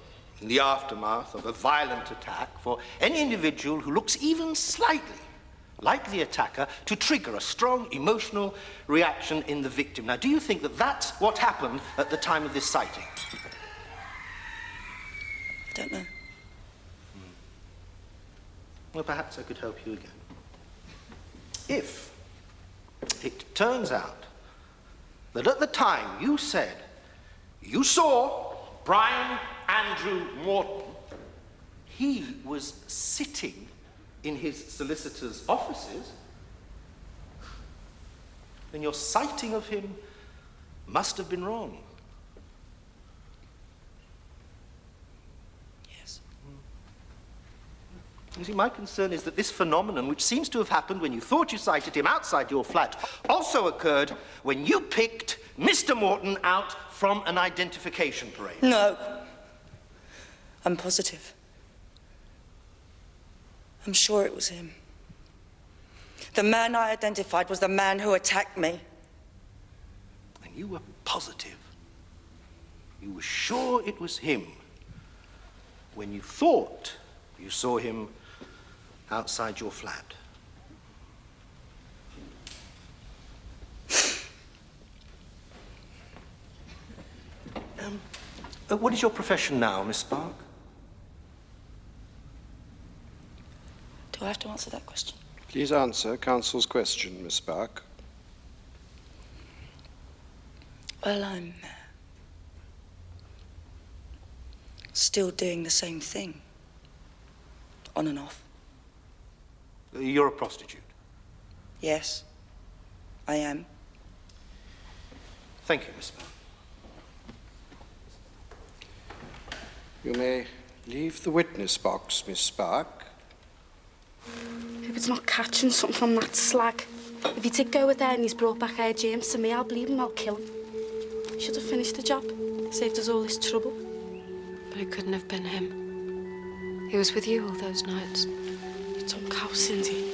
in the aftermath of a violent attack for any individual who looks even slightly like the attacker to trigger a strong emotional reaction in the victim. Now, do you think that that's what happened at the time of this sighting? I don't know. Well, perhaps I could help you again. If it turns out that at the time you said you saw Brian Andrew Morton, he was sitting in his solicitor's offices, then your sighting of him must have been wrong. Yes. You see, my concern is that this phenomenon, which seems to have happened when you thought you sighted him outside your flat, also occurred when you picked Mr. Morton out from an identification parade. No. I'm positive. I'm sure it was him. The man I identified was the man who attacked me. And you were positive. You were sure it was him when you thought you saw him outside your flat. What is your profession now, Miss Stark? Do I have to answer that question? Please answer counsel's question, Miss Stark. Well, I'm still doing the same thing, on and off. You're a prostitute? Yes, I am. Thank you, Miss Stark. You may leave the witness box, Miss Stark. If it's not catching something from that slag, if he did go with there and he's brought back Air James to me, I'll believe him, I'll kill him. He should have finished the job, saved us all this trouble. But it couldn't have been him. He was with you all those nights. You don't cow, Cindy.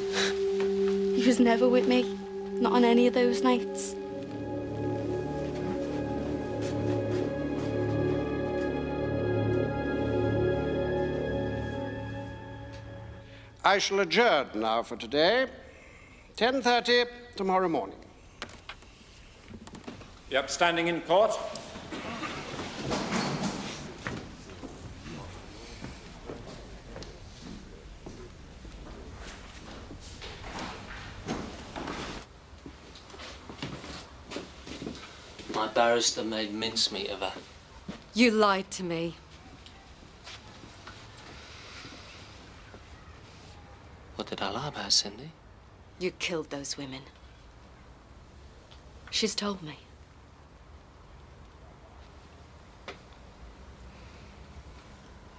He was never with me, not on any of those nights. I shall adjourn now for today. 10:30 tomorrow morning. The upstanding in court. My barrister made mincemeat of her. You lied to me. What did I lie about, Cindy? You killed those women. She's told me.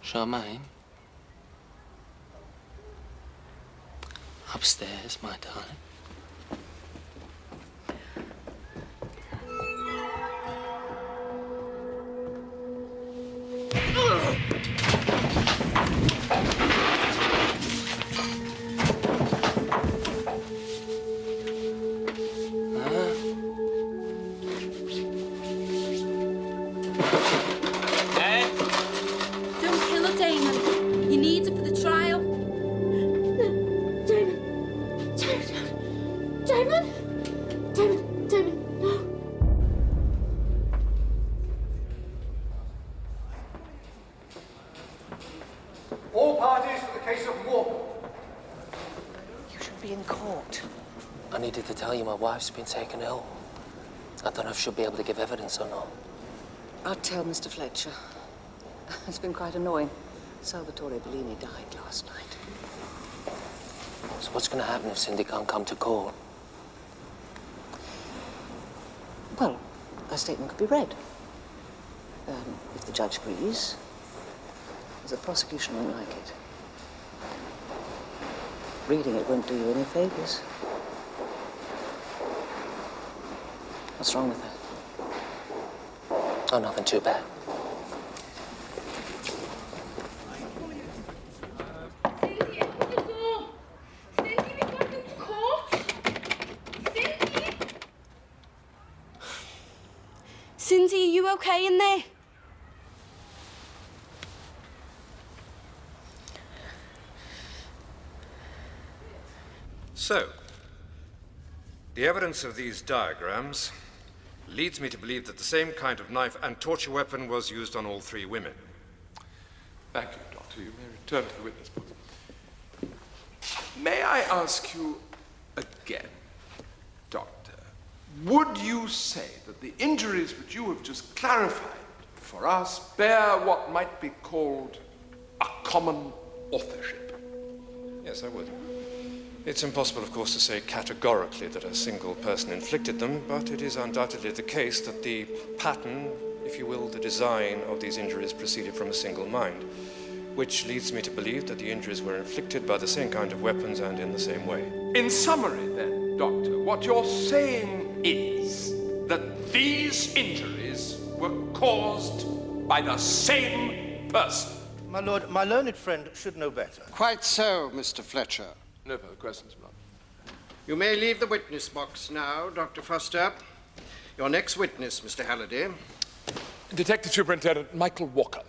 Charmaine? Upstairs, my darling. All parties for the case of Morton. You should be in court. I needed to tell you my wife's been taken ill. I don't know if she'll be able to give evidence or not. I'll tell Mr. Fletcher. It's been quite annoying. Salvatore Bellini died last night. So what's going to happen if Cindy can't come to court? Well, a statement could be read. If the judge agrees, the prosecution won't like it. Reading it won't do you any favors. What's wrong with that? Oh, nothing too bad. Cindy, open the door. Cindy, we're back into court. Cindy! Cindy, are you okay in there? So, the evidence of these diagrams leads me to believe that the same kind of knife and torture weapon was used on all three women. Thank you, Doctor. You may return to the witness box. May I ask you again, Doctor, would you say that the injuries which you have just clarified for us bear what might be called a common authorship? Yes, I would. It's impossible, of course, to say categorically that a single person inflicted them, but it is undoubtedly the case that the pattern, if you will, the design of these injuries proceeded from a single mind, which leads me to believe that the injuries were inflicted by the same kind of weapons and in the same way. In summary, then, Doctor, what you're saying is that these injuries were caused by the same person. My lord, my learned friend should know better. Quite so, Mr. Fletcher. No further questions, Lord. You may leave the witness box now, Dr. Foster. Your next witness, Mr. Halliday. Detective Superintendent Michael Walker.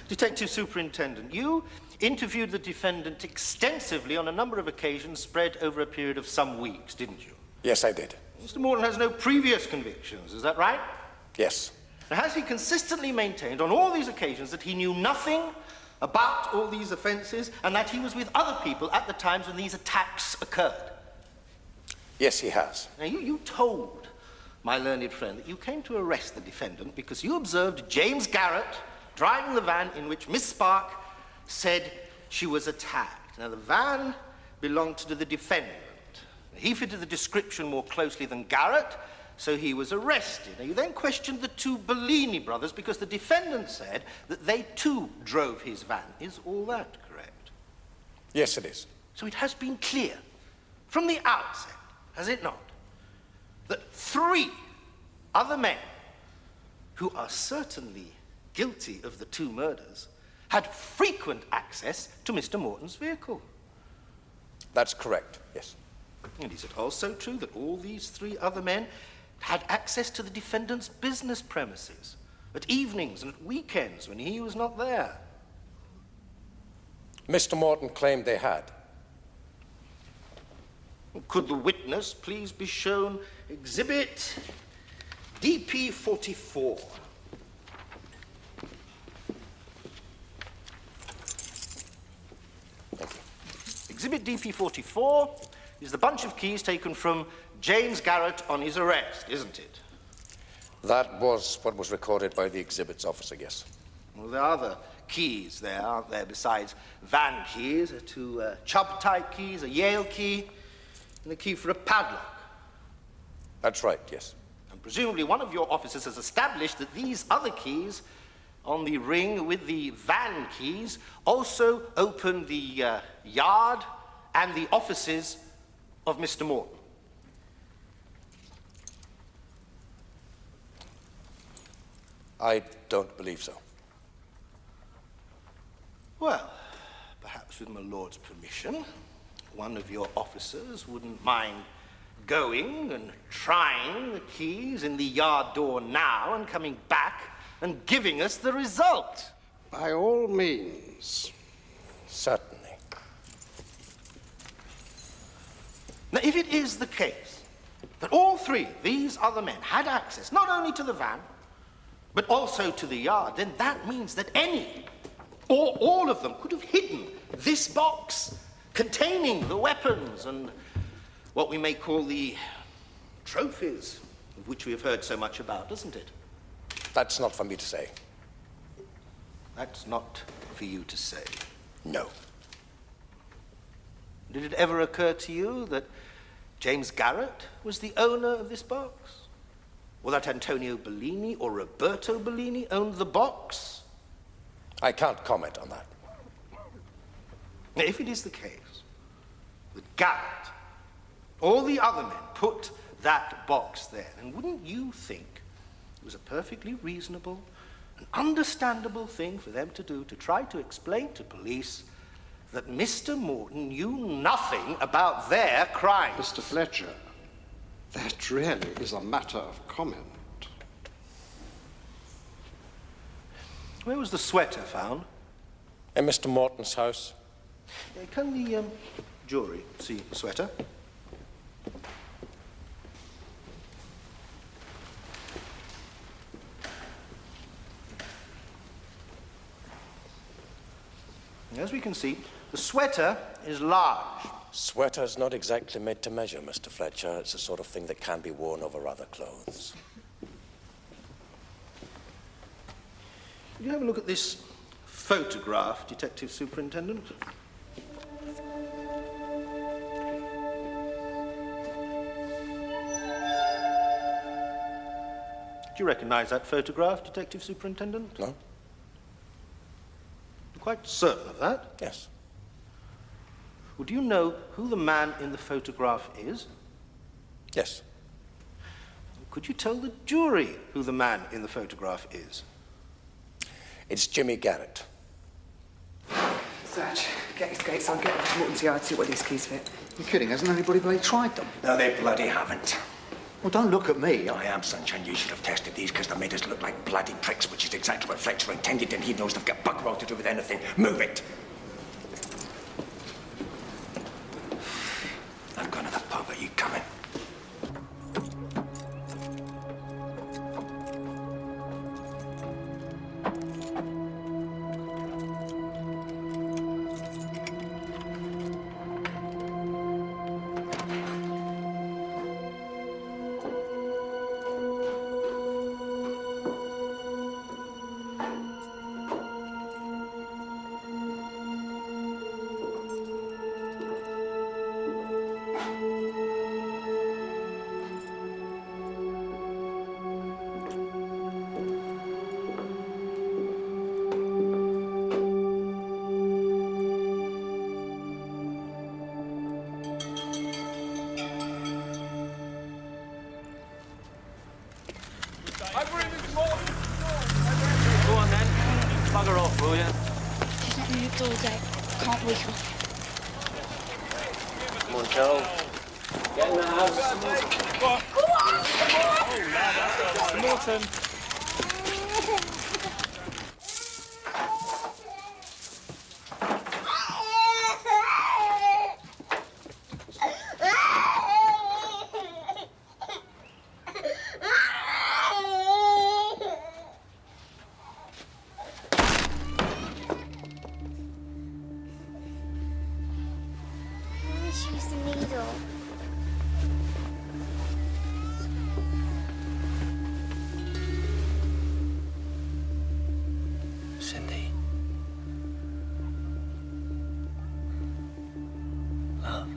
Detective Superintendent, you interviewed the defendant extensively on a number of occasions spread over a period of some weeks, didn't you? Yes, I did. Mr. Morton has no previous convictions, is that right? Yes. Now, has he consistently maintained on all these occasions that he knew nothing about all these offences and that he was with other people at the times when these attacks occurred? Yes, he has. Now, you told my learned friend that you came to arrest the defendant because you observed James Garrett driving the van in which Miss Stark said she was attacked. Now, the van belonged to the defendant. He fitted the description more closely than Garrett, so he was arrested. Now, you then questioned the two Bellini brothers because the defendant said that they too drove his van. Is all that correct? Yes, it is. So it has been clear from the outset, has it not, that three other men who are certainly guilty of the two murders had frequent access to Mr. Morton's vehicle? That's correct, yes. And is it also true that all these three other men had access to the defendant's business premises at evenings and at weekends when he was not there? Mr. Morton claimed they had. Could the witness please be shown Exhibit DP-44? Exhibit DP-44 is the bunch of keys taken from James Garrett on his arrest, isn't it? That was what was recorded by the exhibits officer, yes. Well, there are other keys there, aren't there, besides van keys? Two Chubb-type keys, a Yale key, and a key for a padlock. That's right, yes. And presumably one of your officers has established that these other keys on the ring with the van keys also open the yard and the offices of Mr. Morton. I don't believe so. Well, perhaps with my lord's permission, one of your officers wouldn't mind going and trying the keys in the yard door now and coming back and giving us the result. By all means. Certainly. Now, if it is the case that all three of these other men had access not only to the van, but also to the yard, then that means that any or all of them could have hidden this box containing the weapons and what we may call the trophies, of which we have heard so much about, doesn't it? That's not for me to say. That's not for you to say. No. Did it ever occur to you that James Garrett was the owner of this box? Or that Antonio Bellini or Roberto Bellini owned the box? I can't comment on that. Now, if it is the case that Garrett, all the other men, put that box there, then wouldn't you think it was a perfectly reasonable and understandable thing for them to do to try to explain to police that Mr. Morton knew nothing about their crime? Mr. Fletcher, that really is a matter of comment. Where was the sweater found? In Mr. Morton's house. Can the jury see the sweater? As we can see, the sweater is large. Sweater's not exactly made to measure, Mr. Fletcher. It's the sort of thing that can be worn over other clothes. Could you have a look at this photograph, Detective Superintendent? Do you recognize that photograph, Detective Superintendent? No. You're quite certain of that? Yes. Well, do you know who the man in the photograph is? Yes. Could you tell the jury who the man in the photograph is? It's Jimmy Garrett. Satch, get his gates on, get off to Morton's yard, see what these keys fit. You're kidding, hasn't anybody bloody tried them? No, they bloody haven't. Well, don't look at me. I am, sunshine. You should have tested these because they made us look like bloody pricks, which is exactly what Fletcher intended, and he knows they've got bugger all to do with anything. Move it! I'm going to the pub. Are you coming? Go on then. Bugger off, will ya? She's not moved all day. Can't wake her. Come on, Cheryl. Get in the house. Mr. Morton. Use the needle. Cindy. Love.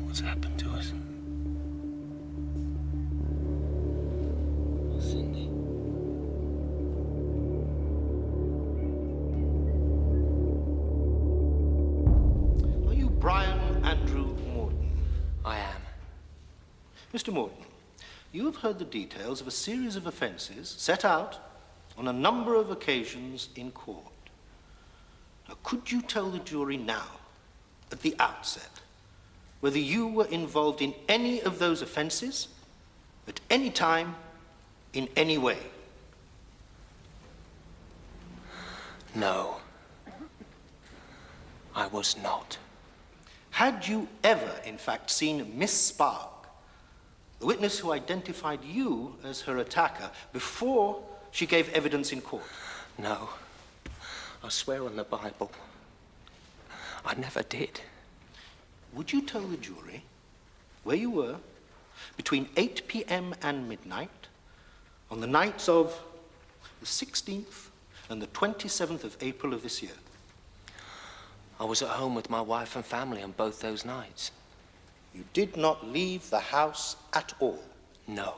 What's happened to us? Cindy. Are you Brian Andrew Morton? I am. Mr. Morton, you have heard the details of a series of offences set out on a number of occasions in court. Now, could you tell the jury now, at the outset, whether you were involved in any of those offences, at any time, in any way? No. I was not. Had you ever, in fact, seen Miss Spark, the witness who identified you as her attacker, before she gave evidence in court? No. I swear on the Bible. I never did. Would you tell the jury where you were between 8 p.m. and midnight on the nights of the 16th and the 27th of April of this year? I was at home with my wife and family on both those nights. You did not leave the house at all? No.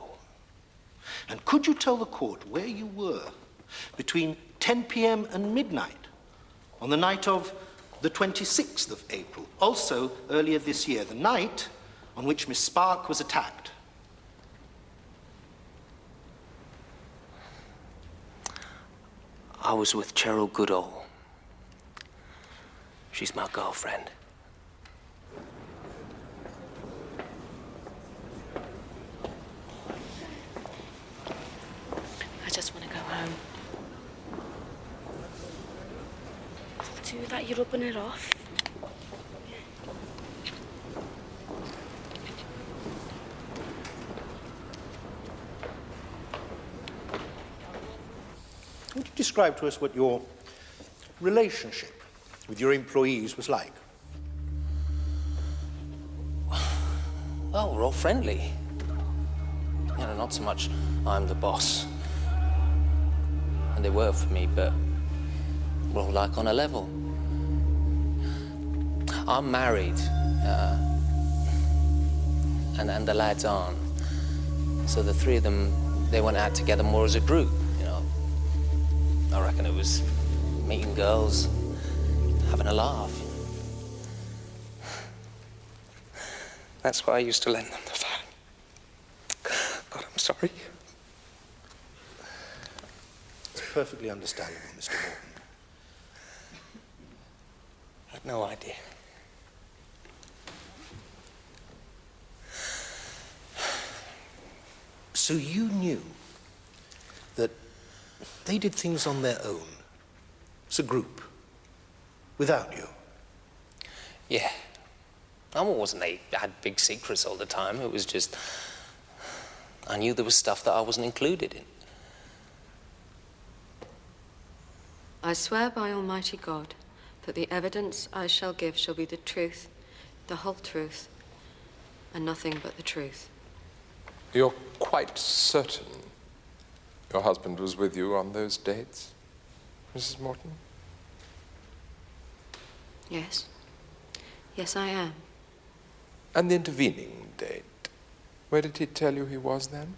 And could you tell the court where you were between 10 p.m. and midnight on the night of the 26th of April, also earlier this year, the night on which Miss Spark was attacked? I was with Cheryl Goodall. She's my girlfriend. I just want to go home. I'll do that. You're rubbing it off. Would you describe to us what your relationship with your employees was like? Well, we're all friendly. You know, not so much I'm the boss. And they work for me, but we're all like on a level. I'm married, and the lads aren't. So the three of them, they went out together more as a group, you know. I reckon it was meeting girls, having a laugh. That's why I used to lend them the phone. God, I'm sorry. It's perfectly understandable, Mr. Morton. I had no idea. So you knew that they did things on their own, as a group, without you? Yeah. I wasn't they had big secrets all the time. It was just, I knew there was stuff that I wasn't included in. I swear by Almighty God that the evidence I shall give shall be the truth, the whole truth, and nothing but the truth. You're quite certain your husband was with you on those dates, Mrs. Morton? Yes. Yes, I am. And the intervening date, where did he tell you he was then?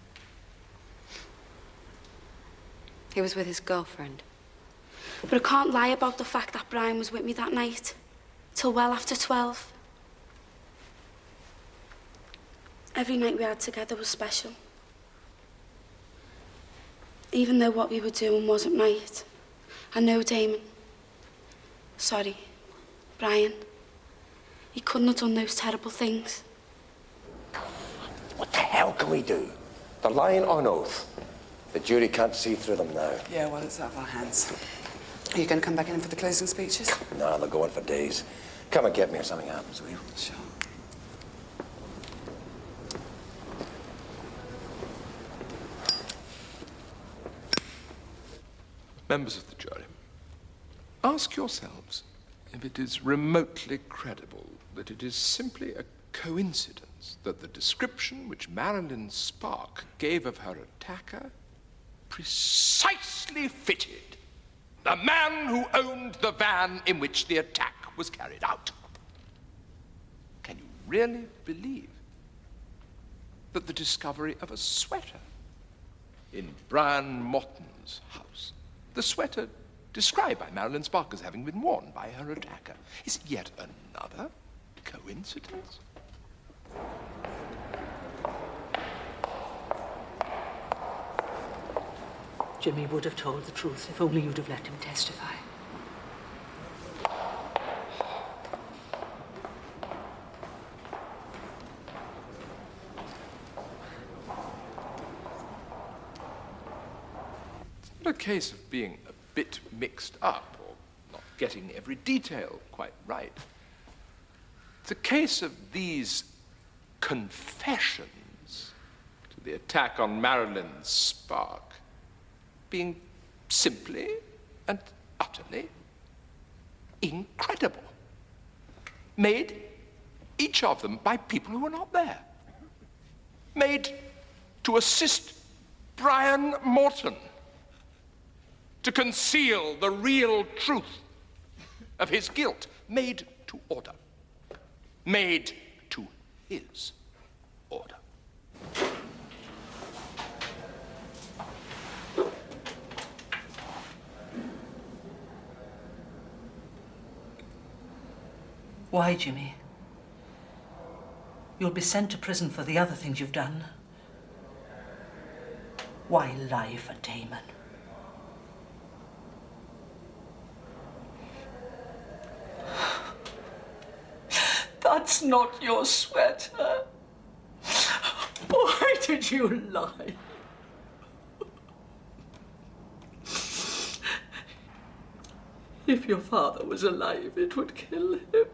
He was with his girlfriend. But I can't lie about the fact that Brian was with me that night, till well after 12. Every night we had together was special. Even though what we were doing wasn't right. I know, Damon. Sorry, Brian. He couldn't have done those terrible things. What the hell can we do? They're lying on oath. The jury can't see through them now. Yeah, well, it's out of our hands. Are you going to come back in for the closing speeches? No, they'll go on for days. Come and get me if something happens, will you? Sure. Members of the jury, ask yourselves if it is remotely credible that it is simply a coincidence that the description which Marilyn Stark gave of her attacker precisely fitted the man who owned the van in which the attack was carried out. Can you really believe that the discovery of a sweater in Brian Morton's house, the sweater described by Marilyn Stark as having been worn by her attacker, is yet another coincidence? Jimmy would have told the truth if only you'd have let him testify. It's not a case of being a bit mixed up or not getting every detail quite right. It's a case of these confessions to the attack on Marilyn Stark being simply and utterly incredible. Made, each of them, by people who were not there. Made to assist Brian Morton to conceal the real truth of his guilt. Made to order. Made to his order. Why, Jimmy? You'll be sent to prison for the other things you've done. Why lie for Damon? That's not your sweater. Why did you lie? If your father was alive, it would kill him.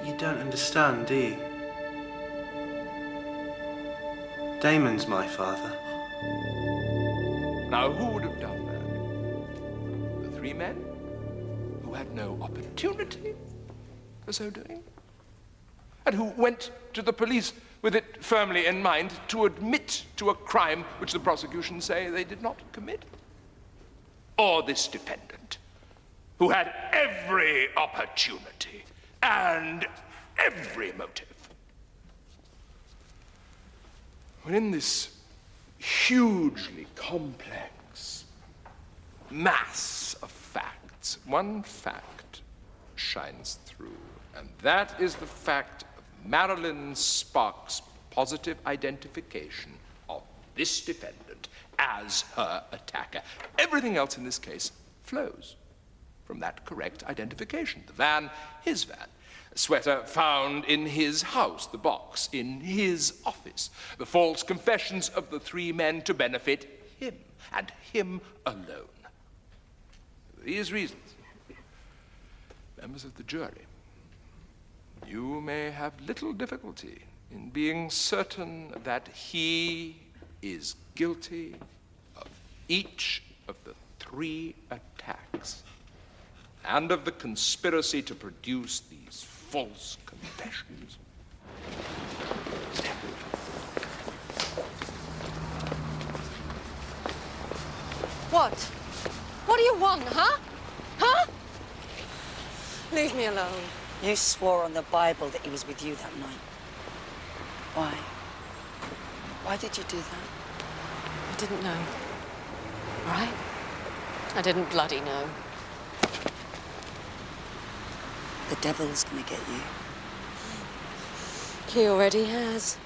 You don't understand, do you? Damon's my father. Now, who would have done that? The three men who had no opportunity for so doing? And who went to the police with it firmly in mind to admit to a crime which the prosecution say they did not commit? Or this defendant, who had every opportunity and every motive? When in this hugely complex mass of facts, one fact shines through, and that is the fact of Marilyn Stark's positive identification of this defendant as her attacker. Everything else in this case flows from that correct identification. The van, his van. Sweater found in his house, the box in his office. The false confessions of the three men to benefit him, and him alone. For these reasons, members of the jury, you may have little difficulty in being certain that he is guilty of each of the 3 attacks and of the conspiracy to produce these false confessions. What? What do you want, huh? Huh? Leave me alone. You swore on the Bible that he was with you that night. Why? Why did you do that? I didn't know. All right? I didn't bloody know. The devil's gonna get you. He already has.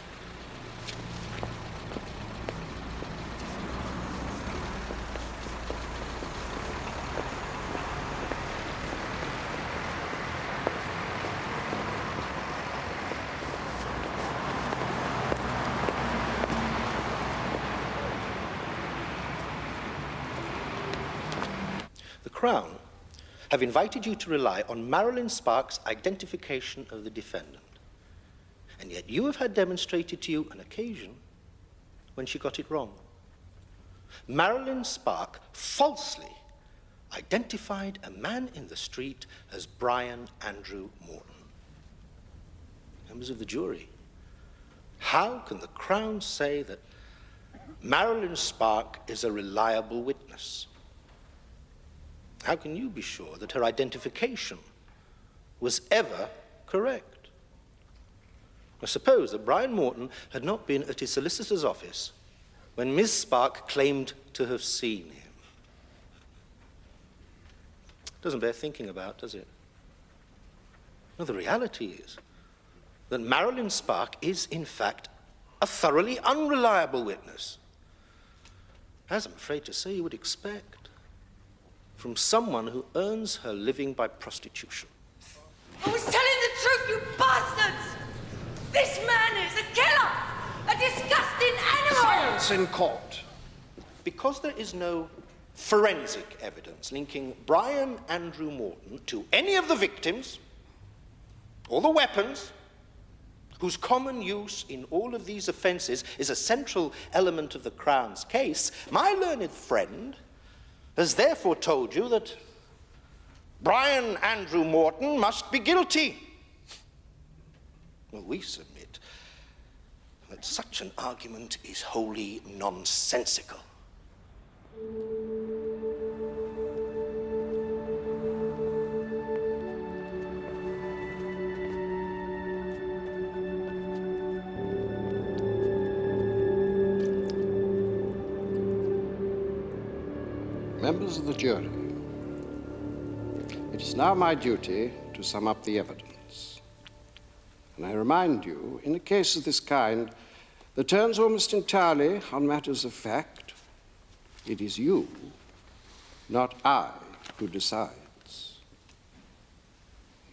The Crown have invited you to rely on Marilyn Stark's identification of the defendant. And yet you have had demonstrated to you an occasion when she got it wrong. Marilyn Stark falsely identified a man in the street as Brian Andrew Morton. Members of the jury, how can the Crown say that Marilyn Stark is a reliable witness? How can you be sure that her identification was ever correct? I suppose that Brian Morton had not been at his solicitor's office when Miss Stark claimed to have seen him. Doesn't bear thinking about, does it? No, the reality is that Marilyn Stark is, in fact, a thoroughly unreliable witness, as I'm afraid to say you would expect from someone who earns her living by prostitution. I was telling the truth, you bastards! This man is a killer! A disgusting animal! Silence in court. Because there is no forensic evidence linking Brian Andrew Morton to any of the victims or the weapons whose common use in all of these offenses is a central element of the Crown's case, my learned friend has therefore told you that Brian Andrew Morton must be guilty. Well, we submit that such an argument is wholly nonsensical. Members of the jury, it is now my duty to sum up the evidence. And I remind you, in a case of this kind, that turns almost entirely on matters of fact, it is you, not I, who decides.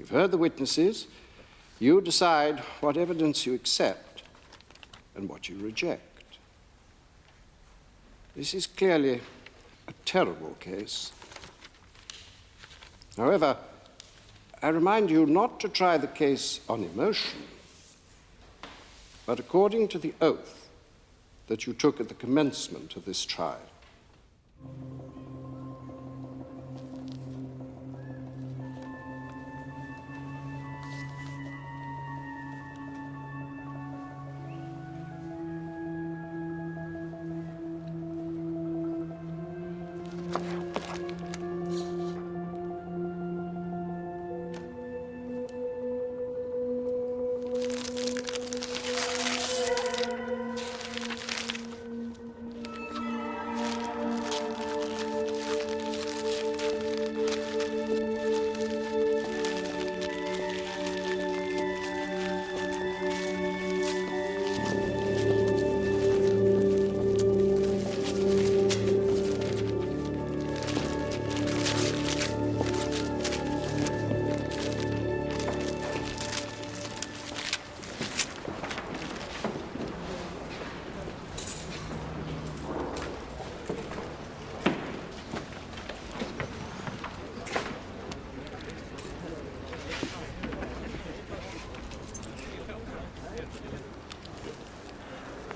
You've heard the witnesses. You decide what evidence you accept and what you reject. This is clearly a terrible case. However, I remind you not to try the case on emotion, but according to the oath that you took at the commencement of this trial.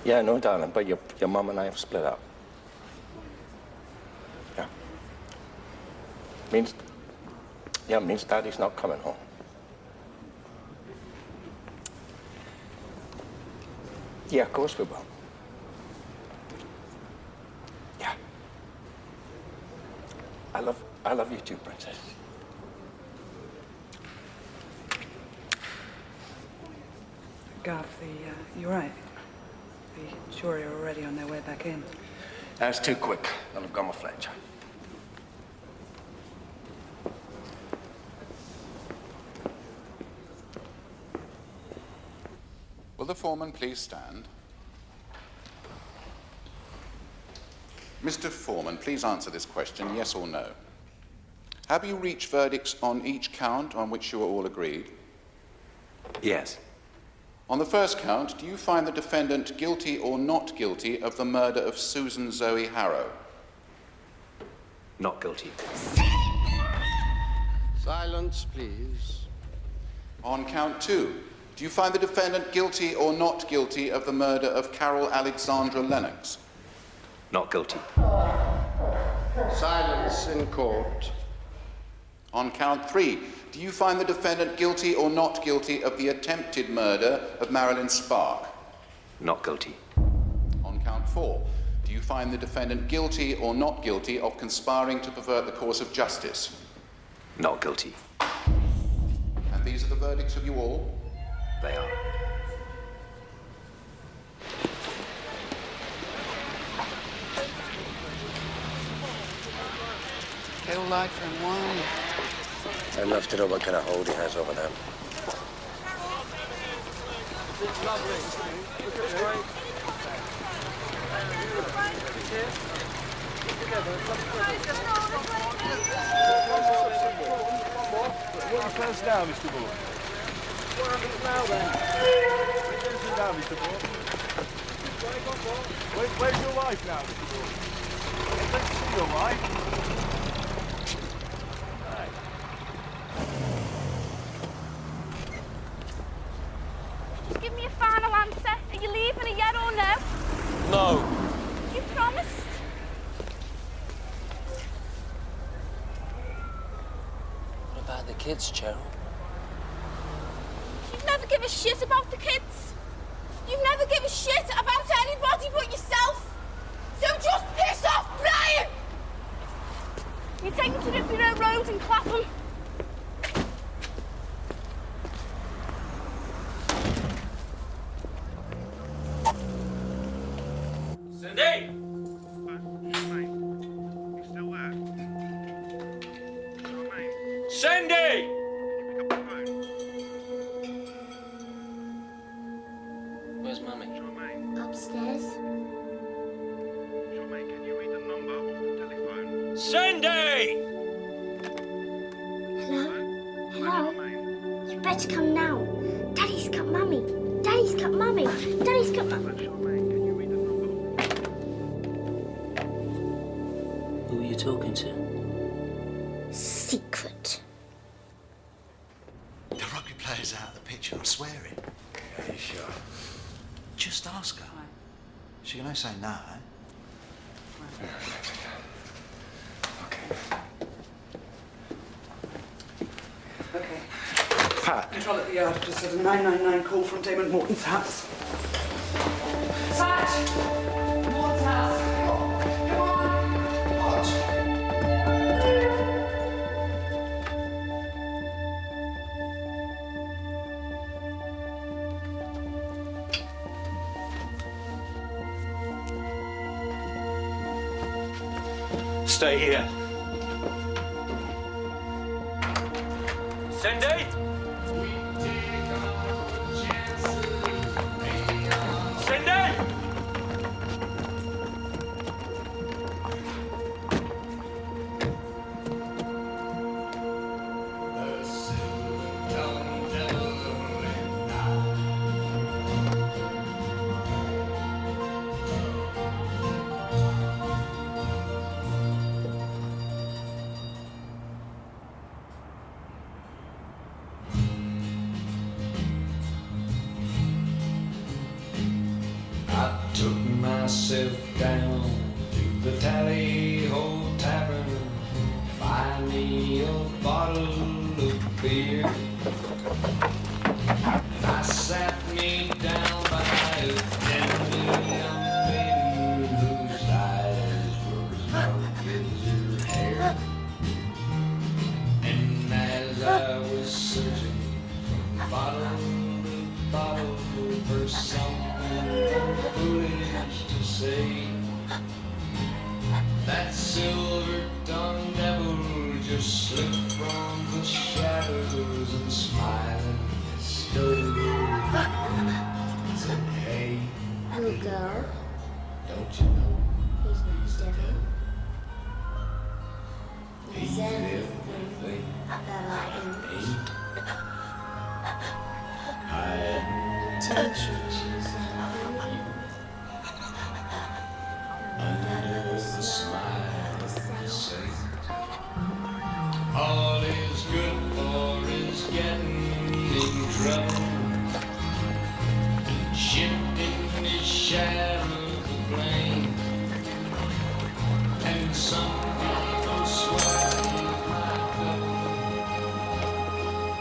Yeah, no, darling, but your mum and I have split up. Yeah. Means Daddy's not coming home. Yeah, of course we will. Yeah. I love you too, Princess. Gav, you're right. The jury are already on their way back in. That's too quick. They'll have gone with Fletcher. Will the foreman please stand? Mr. Foreman, please answer this question, yes or no. Have you reached verdicts on each count on which you are all agreed? Yes. On the first count, do you find the defendant guilty or not guilty of the murder of Susan Zoe Harrow? Not guilty. Silence, please. On count 2, do you find the defendant guilty or not guilty of the murder of Carol Alexandra Lennox? Not guilty. Silence in court. On count 3, do you find the defendant guilty or not guilty of the attempted murder of Marilyn Stark? Not guilty. On count 4, do you find the defendant guilty or not guilty of conspiring to pervert the course of justice? Not guilty. And these are the verdicts of you all? They are. Pale lights and wine. I'd love to know what kind of hold he has over them. It's lovely. Look at this. What are your plans now, Mr. Moore? What happens now, then? What are you doing now, Mr. Moore? Where's your wife now, Mr. Moore? I'd like to see your wife. Just give me a final answer. Are you leaving, a yes or no? No. You promised. What about the kids, Cheryl? You've never given a shit about the kids. You've never given a shit about anybody but yourself. So just piss off, Brian! You take them to Ripley Road and clap them. Cindy! Cindy! Where's Mummy? Upstairs. Cindy! Hello? Hello? You better come now. Daddy's got Mummy. Daddy's got Mummy. Daddy's got Mummy. Who are you talking to? Secret. The rugby player's out of the picture, I swear it. Are you sure? Just ask her. She can only say no, eh? Okay. Pat. Control at the yard. Just had a 999 call from Damon Morton's house. Pat! Morton's house. Come on. What? Stay here. Cindy? Cindy? myself down to the Tally-Ho Tavern, buy me a bottle of beer. And I sat me down by a tender young maiden whose eyes were as dark as her hair. And as I was searching from bottle to bottle for something foolish to say, that silver-tongued devil just slipped from the shadows and smiling stole and said, hey, We'll go. don't you know He's not devil. he's everything That I am. ain't hiding Intentions under the smile of the saint? All is good for is getting in trouble and shifting his shadow to blame. And some people swear he's my double,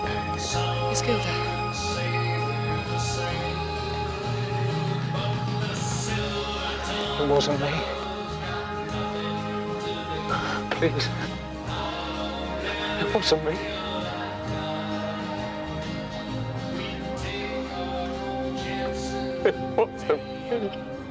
and some Miss Gilda. say they're the same. But the silver It wasn't me. Please. It wasn't me. It wasn't me.